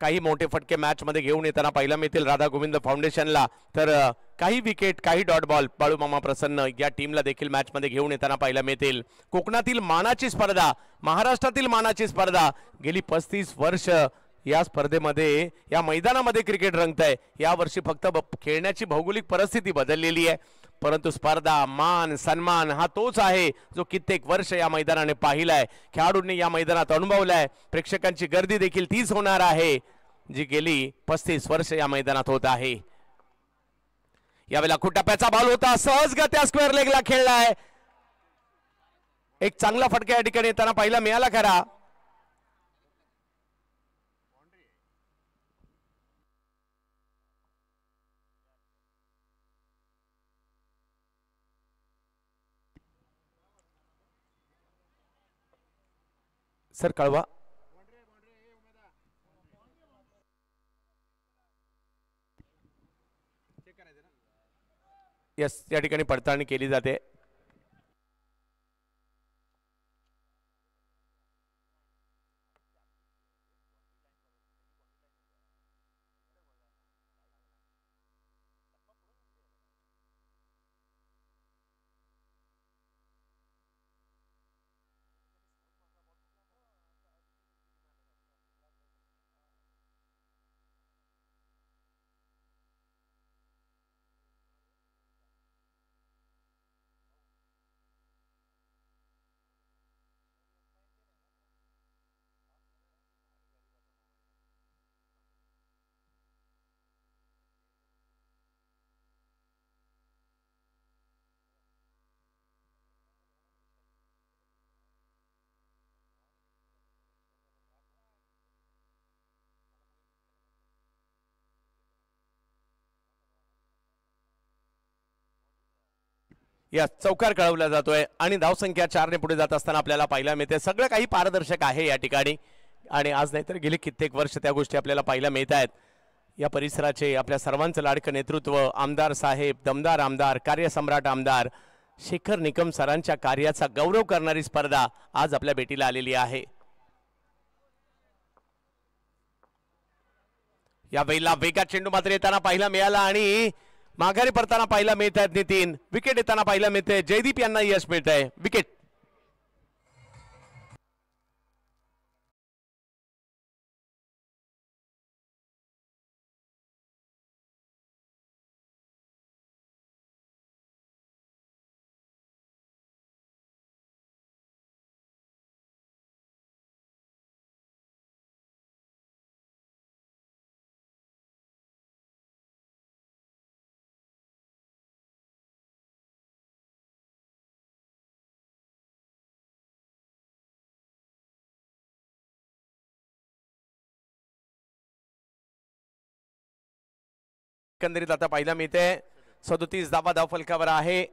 काही मोठे फटके मॅच मध्ये घेऊन येताना पाहायला मिळतील राधा गोविंद फाउंडेशनला, तर काही विकेट, काही डॉट बॉल बाळू मामा प्रसन्न या टीमला देखील मॅच मध्ये घेऊन येताना पाहायला मिळतील. कोकणातील मानाची स्पर्धा, महाराष्ट्रातील मानाची स्पर्धा, गेली 35 वर्ष या स्पर्धेमध्ये या मैदानामध्ये क्रिकेट रंगतंय. या वर्षी फक्त खेळण्याची भौगोलिक परिस्थिती बदललेली आहे परंतु स्पर्धा, मान, सन्मान हा तोच आहे जो कित्येक वर्ष या मैदानाने पाहिलाय, खेळाडूंनी या मैदानात अनुभवलाय. प्रेक्षकांची गर्दी देखील तीच होणार आहे जी गेली 35 वर्ष या मैदानात होत आहे. यावेळेला टप्प्याचा बॉल होता, सहजगत्या स्क्वेअर लेगला खेळलाय. एक चांगला फटका या ठिकाणी येताना पाहायला मिळाला खरा. सर कळवा. यस, या ठिकाणी पडताळणी केली जाते. या चौकार कळवला जातोय आणि धावसंख्या 4 ने पुढे जात असताना आपल्याला पाहायला मिळते. सगळं काही पारदर्शक आहे या ठिकाणी आणि आज नाहीतर गेली कित्येक वर्ष त्या गोष्टी आपल्याला पाहायला मिळत आहेत. या परिसराचे आपल्या सर्वांचं लाडकं नेतृत्व, आमदार साहेब, दमदार आमदार, कार्यसम्राट आमदार शेखर निकम सरांच्या कार्याचा गौरव करणारी स्पर्धा आज आपल्या भेटीला आलेली आहे. या वेळेला वेगात चेंडू मात्र येताना पाहायला मिळाला आणि माघारी परताना पाहायला मिळत आहेत नितीन. विकेट येताना पाहायला मिळते. जयदीप यांना यश मिळत आहे. विकेट. एकंदरीत आता पाहायला मिळते 37 धावा धावफलकावर आहे.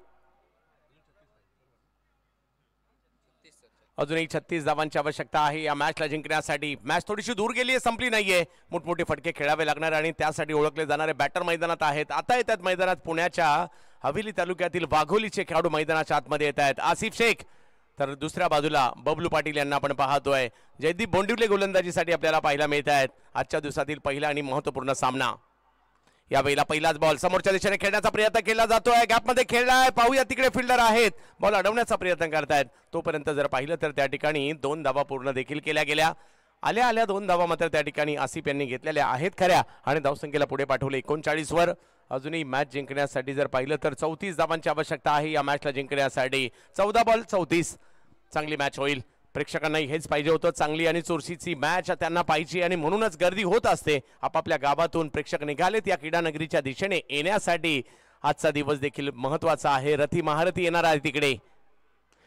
अजूनही 36 धावांची आवश्यकता आहे या मॅचला जिंकण्यासाठी. मॅच थोडीशी दूर गेली आहे, संपली नाहीये. मोठमोठे फटके खेळावे लागणार आणि त्यासाठी ओळखले जाणारे बॅटर मैदानात आहेत. आता येतात मैदानात पुण्याच्या हवेली तालुक्यातील वाघोलीचे खेळाडू मैदानाच्या आतमध्ये येत आहेत. आसिफ शेख, तर दुसऱ्या बाजूला बबलू पाटील यांना आपण पाहतोय. जयदीप भोंडिवले गोलंदाजीसाठी आपल्याला पाहायला मिळत आहेत. आजच्या दिवसातील पहिला आणि महत्त्वपूर्ण सामना. यावेळेला पहिलाच बॉल समोरच्या दिशेने खेळण्याचा प्रयत्न केला जातोय, गॅपमध्ये खेळलाय, पाहूया तिकडे फिल्डर आहेत, बॉल अडवण्याचा प्रयत्न करतायत. तोपर्यंत जर पाहिलं तर त्या ठिकाणी 2 धावा पूर्ण देखील केल्या गेल्या. आल्या 2 धावा मात्र त्या ठिकाणी आसिफ यांनी घेतलेल्या आहेत खऱ्या आणि धावसंख्येला पुढे पाठवले 39 वर. अजूनही मॅच जिंकण्यासाठी जर पाहिलं तर 34 धावांची आवश्यकता आहे या मॅचला जिंकण्यासाठी. 14 बॉल 34. चांगली मॅच होईल. प्रेक्षकांनाही हेच पाहिजे होतं, चांगली आणि चुरशीची मॅच त्यांना पाहिजे आणि म्हणूनच गर्दी होत असते. आपापल्या गावातून प्रेक्षक निघालेत या क्रीडा नगरीच्या दिशेने येण्यासाठी. आजचा दिवस देखील महत्वाचा आहे. रथी महारथी येणार आहे तिकडे.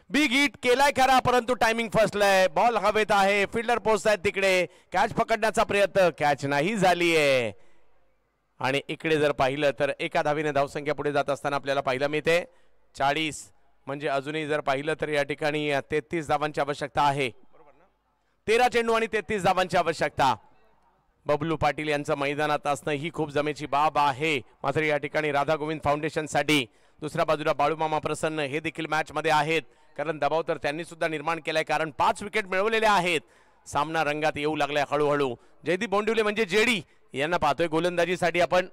बिग हिट केलाय खरा, परंतु टायमिंग फसलाय. बॉल हवेत आहे, फिल्डर पोहोचतायत तिकडे. कॅच पकडण्याचा प्रयत्न, कॅच नाही झालीये. आणि इकडे जर पाहिलं तर एका धावीने धावसंख्या पुढे जात असताना आपल्याला पाहायला मिळते 40. म्हणजे अजूनही जर पाहिलं तर या ठिकाणी 33 धावांची आवश्यकता आहे. 13 चेंडू आणि 33 धावांची आवश्यकता. बबलू पाटील यांचं मैदानात असणं ही खूप जमेची बाब आहे. मात्र या ठिकाणी राधा गोविंद फाउंडेशन साठी दुसऱ्या बाजूला बाळूमामा प्रसन्न हे देखील मॅच मध्ये आहेत. कारण दबाव तर त्यांनी सुद्धा निर्माण केलाय, कारण 5 विकेट मिळवलेले आहेत. सामना रंगात येऊ लागलाय हळूहळू. जयदीप बोंडिवले म्हणजे जेडी यांना पाहतोय गोलंदाजीसाठी आपण.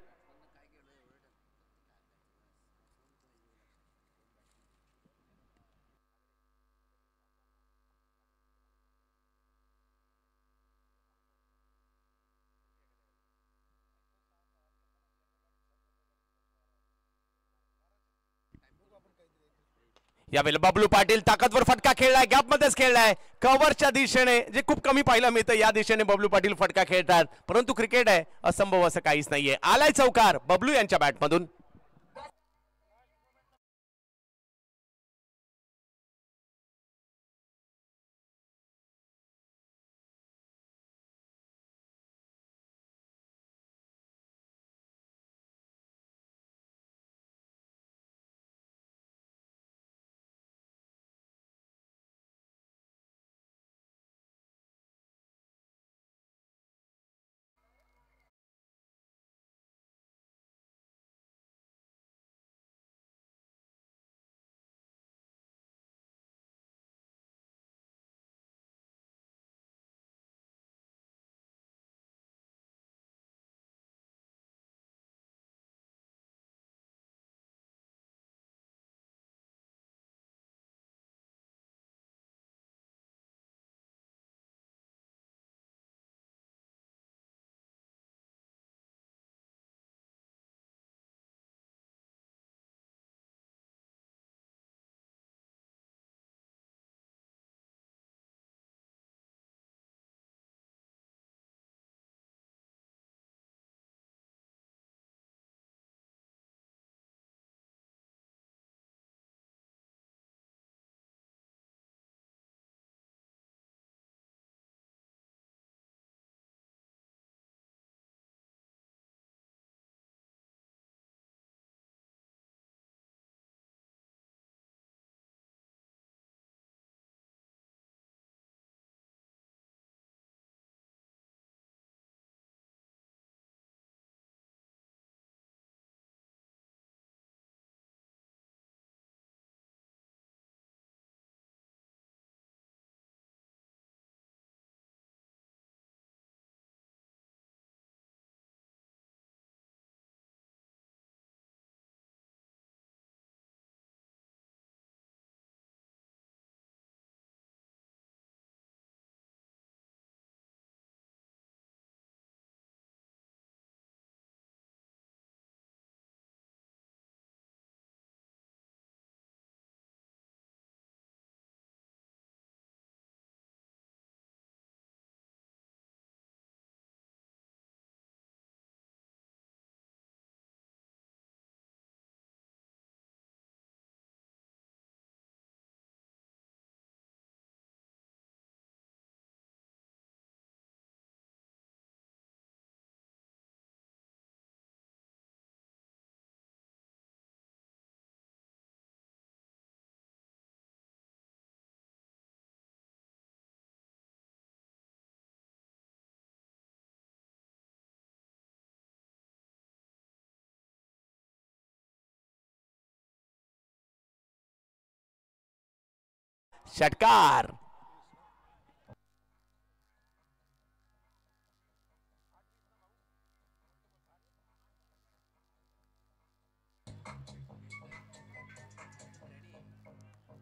यावेळेला बबलू पाटील ताकदवर फटका खेळलाय, गॅप मध्येच खेळलाय, कव्हरच्या दिशेने, जे खूप कमी पाहायला मिळतं या दिशेने बबलू पाटील फटका खेळतात. परंतु क्रिकेट आहे, असंभव असं काहीच नाहीये. आलाय चौकार बबलू यांच्या बॅटमधून. षटकार.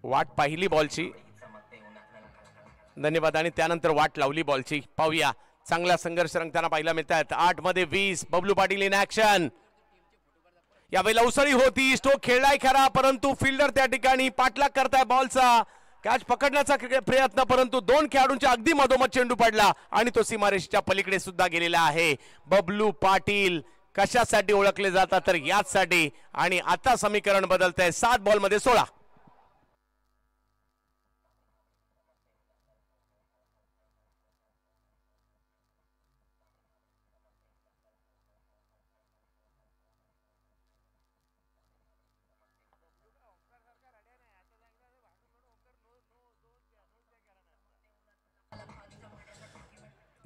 वाट पाहिली बॉलची, धन्यवाद. आणि त्यानंतर वाट लावली बॉलची. पाहूया, चांगला संघर्ष रंगताना पाहायला मिळतात. 8 मध्ये 20. Bablu Patil in action. यावेळी लवसरी होती, स्ट्रोक खेळलाय खरा, परंतु फिल्डर त्या ठिकाणी पाठलाग करताय बॉलचा. कॅच पकडण्याचा प्रयत्न, परंतु 2 खेळाडूंच्या अगदी मधोमध चेंडू पडला आणि तो सीमारेषेच्या पलीकडे सुद्धा गेलेला आहे. बबलू पाटील कशासाठी ओळखले जातात तर याचसाठी. आणि आता समीकरण बदलतंय. 7 बॉलमध्ये 16.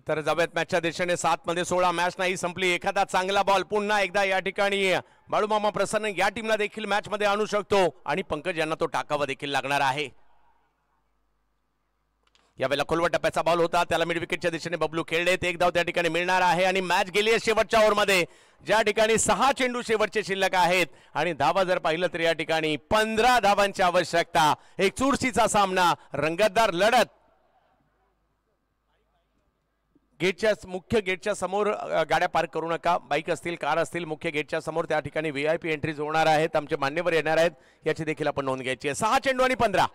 तर जाऊयात मॅचच्या दिशेने. 7 मध्ये 16. मॅच नाही संपली. एखादा चांगला बॉल पुन्हा एकदा या ठिकाणी बाळूमामा प्रसन्न या टीमला देखील मॅच मध्ये आणू शकतो आणि पंकज यांना तो टाकावा देखील लागणार आहे. यावेळेला खोलवर टप्प्याचा बॉल होता, त्याला मिड विकेटच्या दिशेने बबलू खेळलेत. 1 धाव त्या ठिकाणी मिळणार आहे आणि मॅच गेली आहे शेवटच्या ओव्हरमध्ये, ज्या ठिकाणी 6 चेंडू शेवटचे शिल्लक आहेत. आणि धावा जर पाहिलं तर या ठिकाणी 15 धावांची आवश्यकता. एक चुरशीचा सामना, रंगतदार लढत. गेटच्या मुख्य गेटच्या समोर गाड्या पार्क करू नका. बाईक असतील, कार असतील, मुख्य गेटच्या समोर त्या ठिकाणी VIP एंट्रीज होणार आहेत. आमचे मान्यवर येणार आहेत, याची देखील आपण नोंद घ्यायची आहे. 6 चेंडू आणि 15.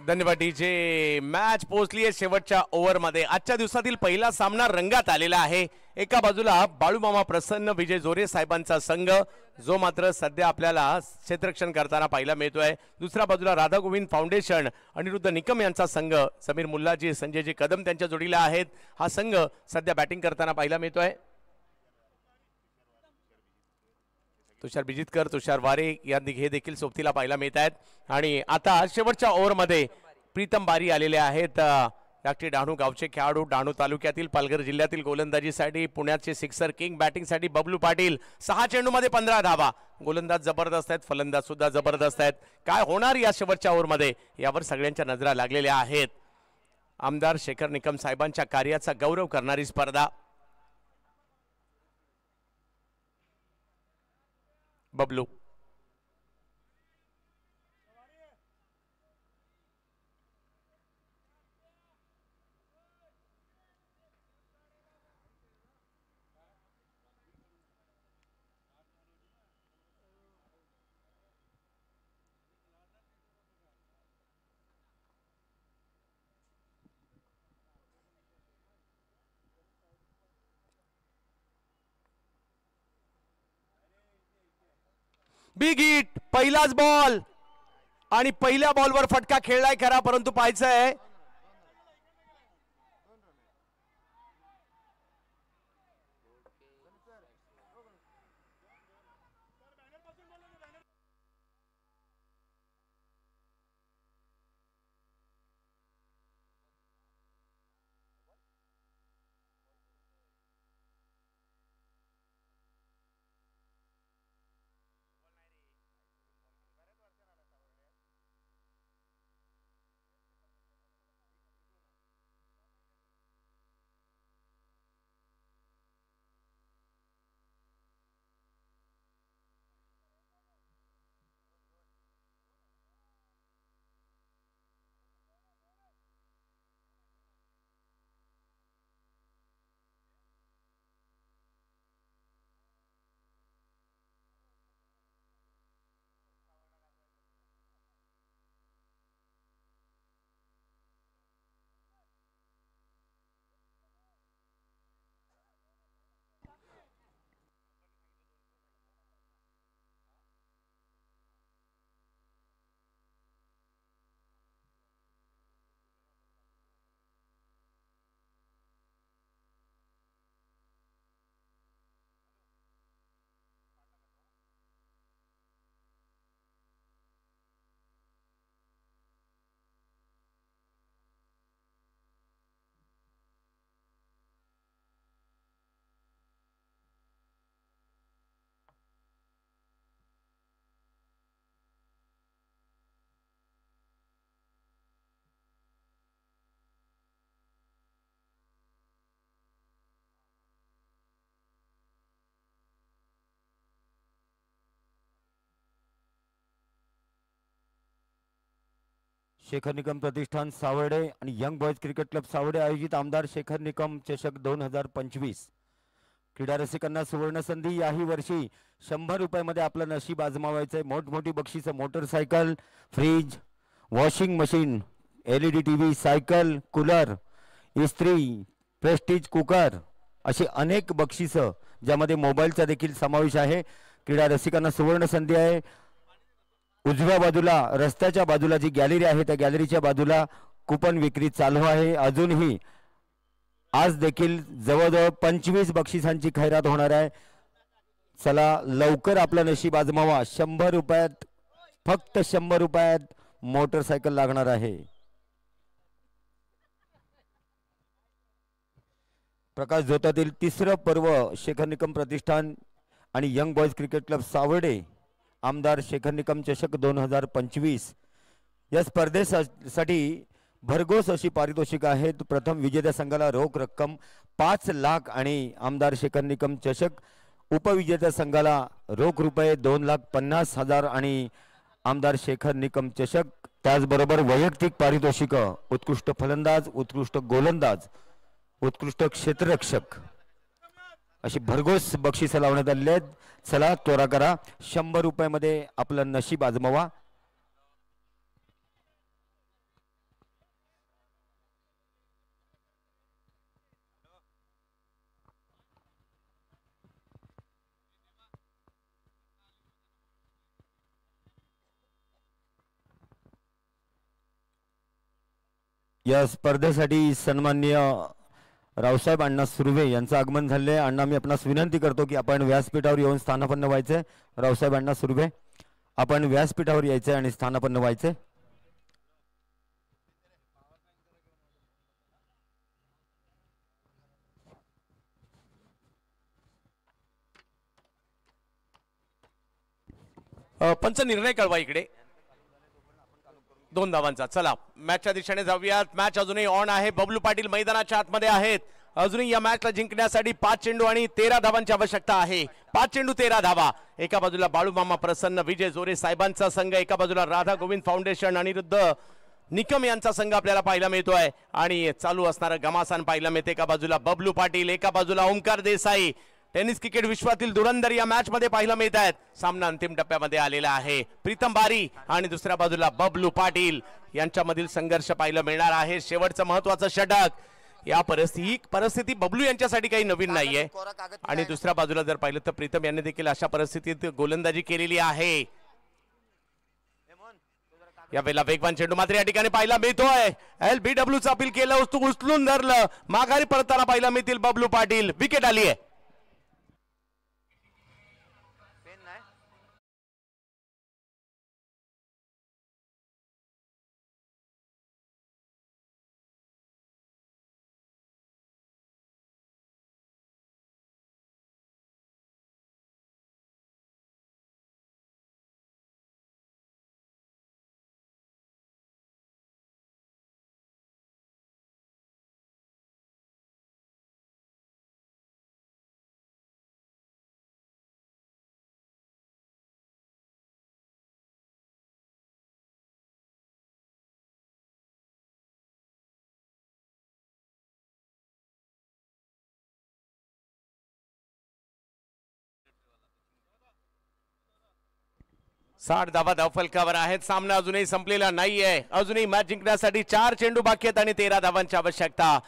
धन्यवाद डीजे. मॅच पोहोचली आहे शेवटच्या ओव्हरमध्ये. आजच्या दिवसातील पहिला सामना रंगात आलेला आहे. एका बाजूला बाळूमामा प्रसन्न विजय जोरे साहेबांचा संघ, जो मात्र सध्या आपल्याला क्षेत्ररक्षण करताना पाहायला मिळतोय. दुसऱ्या बाजूला राधा गोविंद फाउंडेशन अनिरुद्ध निकम यांचा संघ, समीर मुल्लाजी, संजयजी कदम त्यांच्या जोडीला आहेत. हा संघ सध्या बॅटिंग करताना पाहायला मिळतोय. तुषार बिजितकर, तुषार वारे हे देखील सोबतीला पाहायला मिळत आहेत. आणि आता शेवटच्या ओव्हरमध्ये प्रीतम बारी आलेले आहेत. धाकटी डहाणू गावचे खेळाडू, डहाणू तालुक्यातील, पालघर जिल्ह्यातील गोलंदाजीसाठी पुण्याचे सिक्सर किंग, बॅटिंगसाठी बबलू पाटील. 6 चेंडूमध्ये 15 धावा. गोलंदाज जबरदस्त आहेत, फलंदाज सुद्धा जबरदस्त आहेत. काय होणार या शेवटच्या ओव्हरमध्ये, यावर सगळ्यांच्या नजरा लागलेल्या आहेत. आमदार शेखर निकम साहेबांच्या कार्याचा गौरव करणारी स्पर्धा. बबलू बिग हिट, पहिलाच बॉल आणि पहिल्या बॉलवर फटका खेळलाय खरा, परंतु पाहायचंय शेखर निकम प्रतिष्ठान सावर्डे आणि young boys cricket club Savarde आयोजित आमदार शेखर निकम चषक 2025 क्रीडा रसिकांना सुवर्ण संधी. याही वर्षी 100 रुपयामध्ये आपलं नशीब आजमावायचंय. मोठमोठी बक्षिसं, motorcycle, fridge, washing machine, LED TV, cycle, cooler, इस्त्री, प्रेस्टीज कुकर अशी अनेक बक्षिसं, ज्यामध्ये मोबाईलचा देखील समावेश आहे. क्रीडा रसिकांना सुवर्ण संधी आहे. उजव्या बाजूला रस्त्याच्या बाजूला जी गॅलरी आहे त्या गॅलरीच्या बाजूला कुपन विक्री चालू आहे. अजूनही आज देखील जवळजवळ 25 बक्षिसांची खैरात होणार आहे. चला लवकर आपलं नशीब आजमावा. 100 रुपयात, फक्त 100 रुपयात मोटरसायकल लागणार आहे. प्रकाश जोतातील तिसरं पर्व शेखर निकम प्रतिष्ठान आणि young boys cricket club Savarde आमदार शेखर निकम चषक 2025 या स्पर्धेसाठी भरघोस अशी पारितोषिक आहेत. प्रथम विजेत्या संघाला रोख रक्कम 5 लाख आणि आमदार शेखर निकम चषक उपविजेत्या संघाला रोख रुपये 2,50,000 आणि आमदार शेखर निकम चषक. त्याचबरोबर वैयक्तिक पारितोषिक उत्कृष्ट फलंदाज, उत्कृष्ट गोलंदाज, उत्कृष्ट क्षेत्ररक्षक अशी भरघोस बक्षिसं लावण्यात आलेली आहेत. चला त्वरा करा, 100 रुपयामध्ये आपलं नशीब आजमावा. या स्पर्धेसाठी सन्माननीय रावसाहेब अण्णा सुर्वे यांचं आगमन झाले. अण्णा, मी आपणास विनंती करतो की आपण व्यासपीठावर येऊन स्थानापन्न व्हायचे. रावसाहेब अण्णा सुर्वे, आपण व्यासपीठावर यायचे आणि स्थानापन्न व्हायचे. पंच निर्णय कळवा इकडे. 2 धावांचा. चला मॅचच्या दिशेने जाऊयात. मॅच अजूनही ऑन आहे. बबलू पाटील मैदानाच्या आतमध्ये आहेत. अजूनही या मॅचला जिंकण्यासाठी 5 चेंडू आणि 13 धावांची आवश्यकता आहे. 5 चेंडू 13 धावा. एका बाजूला बाळूमामा प्रसन्न, विजय जोरे साहेबांचा संघ, एका बाजूला राधा गोविंद फाउंडेशन अनिरुद्ध निकम यांचा संघ आपल्याला पाहायला मिळतोय आणि चालू असणारा घमासान पाहायला मिळते. एका बाजूला बबलू पाटील, एका बाजूला ओंकार देसाई. टेनिस क्रिकेट विश्वातील धुरंधर या मॅच मध्ये पाहायला मिळत आहेत. सामना अंतिम टप्प्यामध्ये आलेला आहे. प्रीतम बारी आणि दुसऱ्या बाजूला बबलू पाटील यांच्यामधील संघर्ष पाहायला मिळणार आहे. शेवटचं महत्वाचं षटक. या परिस्थिती बबलू यांच्यासाठी काही नवीन नाहीये आणि दुसऱ्या बाजूला जर पाहिलं तर प्रीतम यांनी देखील अशा परिस्थितीत गोलंदाजी केलेली आहे. यावेळेला वेगवान चेंडू मात्र या ठिकाणी पाहायला मिळतोय. LBWचं अपील केलं, उचलून धरलं, माघारी परताना पाहायला मिळतील बबलू पाटील. विकेट आली आहे. साठ धावा धावफलकावर आहेत. सामना अजूनही संपलेला नाहीये. अजूनही मॅच जिंकण्यासाठी 4 चेंडू बाकी आहेत आणि 13 धावांची आवश्यकता.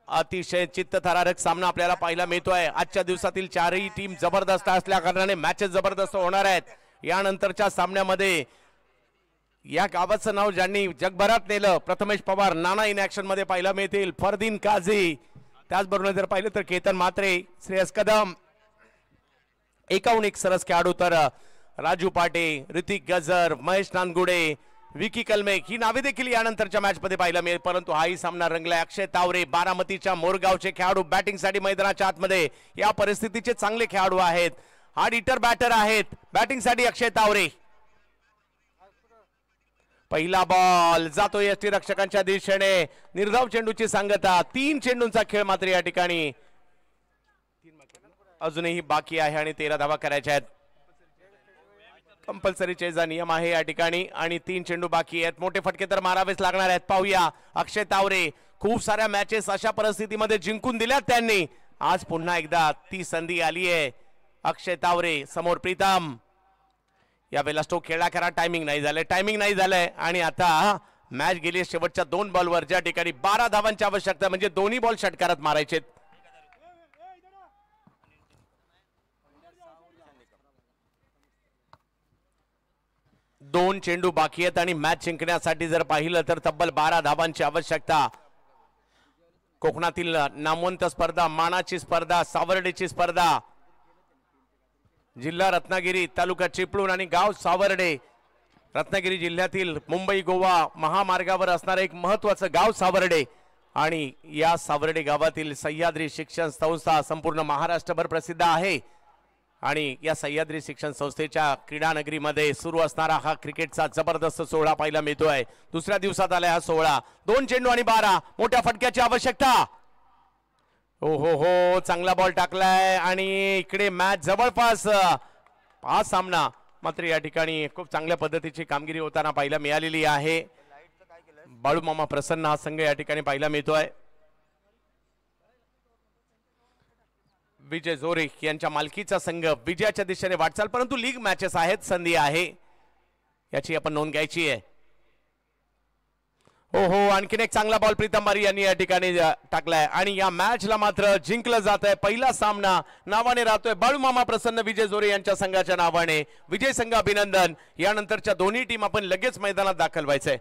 अतिशय चित्तथरारक सामना आपल्याला पाहायला मिळतोय. आजच्या दिवसातील 4ही टीम जबरदस्त असल्या कारणाने मॅचेस जबरदस्त होणार आहेत. यानंतरच्या सामन्यामध्ये या गावाचं नाव ज्यांनी जगभरात नेलं, प्रथमेश पवार नाना इन ऍक्शन मध्ये पाहायला मिळतील. फरदीन काझी, त्याचबरोबर जर पाहिलं तर केतन म्हात्रे, श्रेयस कदम, एकाहून एक सरस खेळाडू तर राजू पाटे, ऋतिक गजर, महेश नानगुडे, विकी कलमे ही नावे देखील यानंतरच्या मॅच मध्ये पाहायला मिळेल. परंतु हाही सामना रंगलाय. अक्षय तावरे, बारामतीच्या मोरगावचे खेळाडू बॅटिंगसाठी मैदानाच्या आतमध्ये. या परिस्थितीचे चांगले खेळाडू आहेत. हार्ड हिटर बॅटर आहेत. बॅटिंगसाठी अक्षय तावरे. पहिला बॉल जातो यष्टी रक्षकांच्या दिशेने. निर्धाव चेंडूची सांगता. 3 चेंडूंचा खेळ मात्र या ठिकाणी अजूनही बाकी आहे आणि 13 धावा करायच्या आहेत. कंपल्सरी चेजा नियम आहे या ठिकाणी आणि 3 चेंडू बाकी आहेत. मोठे फटके तर मारावेच लागणार आहेत. पाहूया अक्षय तावरे खूप साऱ्या मॅचेस अशा परिस्थितीमध्ये जिंकून दिल्यात त्यांनी. आज पुन्हा एकदा ती संधी आली आहे. अक्षय तावरे समोर प्रीतम. यावेळेला स्टोक खेळला खरा, टायमिंग नाही झालंय आणि आता मॅच गेली शेवटच्या 2 बॉलवर, ज्या ठिकाणी 12 धावांची आवश्यकता, म्हणजे दोन्ही बॉल षटकारात मारायचे. 2 चेंडू बाकी आहेत आणि मॅच जिंकण्यासाठी जर पाहिलं तर तब्बल 12 धावांची आवश्यकता. कोकणातील नामवंत स्पर्धा, मानाची स्पर्धा, सावर्डेची स्पर्धा, जिल्हा रत्नागिरी, तालुका चिपळूण आणि गाव सावर्डे. रत्नागिरी जिल्ह्यातील मुंबई गोवा महामार्गावर असणारं एक महत्वाचं गाव सावर्डे आणि या सावर्डे गावातील सह्याद्री शिक्षण संस्था संपूर्ण महाराष्ट्रभर प्रसिद्ध आहे आणि या सह्याद्री शिक्षण संस्थेच्या क्रीडा नगरीमध्ये सुरू असणारा हा क्रिकेटचा जबरदस्त सोहळा पाहायला मिळतोय. दुसऱ्या दिवसात आलाय हा सोहळा. 2 चेंडू आणि 12, मोठ्या फटक्याची आवश्यकता. हो हो हो, चांगला बॉल टाकलाय आणि इकडे मॅच जवळपास हा सामना मात्र या ठिकाणी खूप चांगल्या पद्धतीची कामगिरी होताना पाहायला मिळालेली आहे. बाळू मामा प्रसन्न हा संघ या ठिकाणी पाहायला मिळतोय. विजय जोरे यांच्या मालकीचा संघ विजयाच्या दिशेने वाटचाल, परंतु लीग मॅचेस आहेत, संधी आहे, याची आपण नोंद घ्यायची आहे. हो हो, आणखीन एक चांगला बॉल प्रीतम बारी यांनी या ठिकाणी टाकलाय आणि या मॅचला मात्र जिंकलं जात आहे. पहिला सामना नावाने राहतोय बाळू मामा प्रसन्न विजय जोरे यांच्या संघाच्या नावाने. विजय संघ अभिनंदन. यानंतरच्या दोन्ही टीम आपण लगेच मैदानात दाखल व्हायचंय.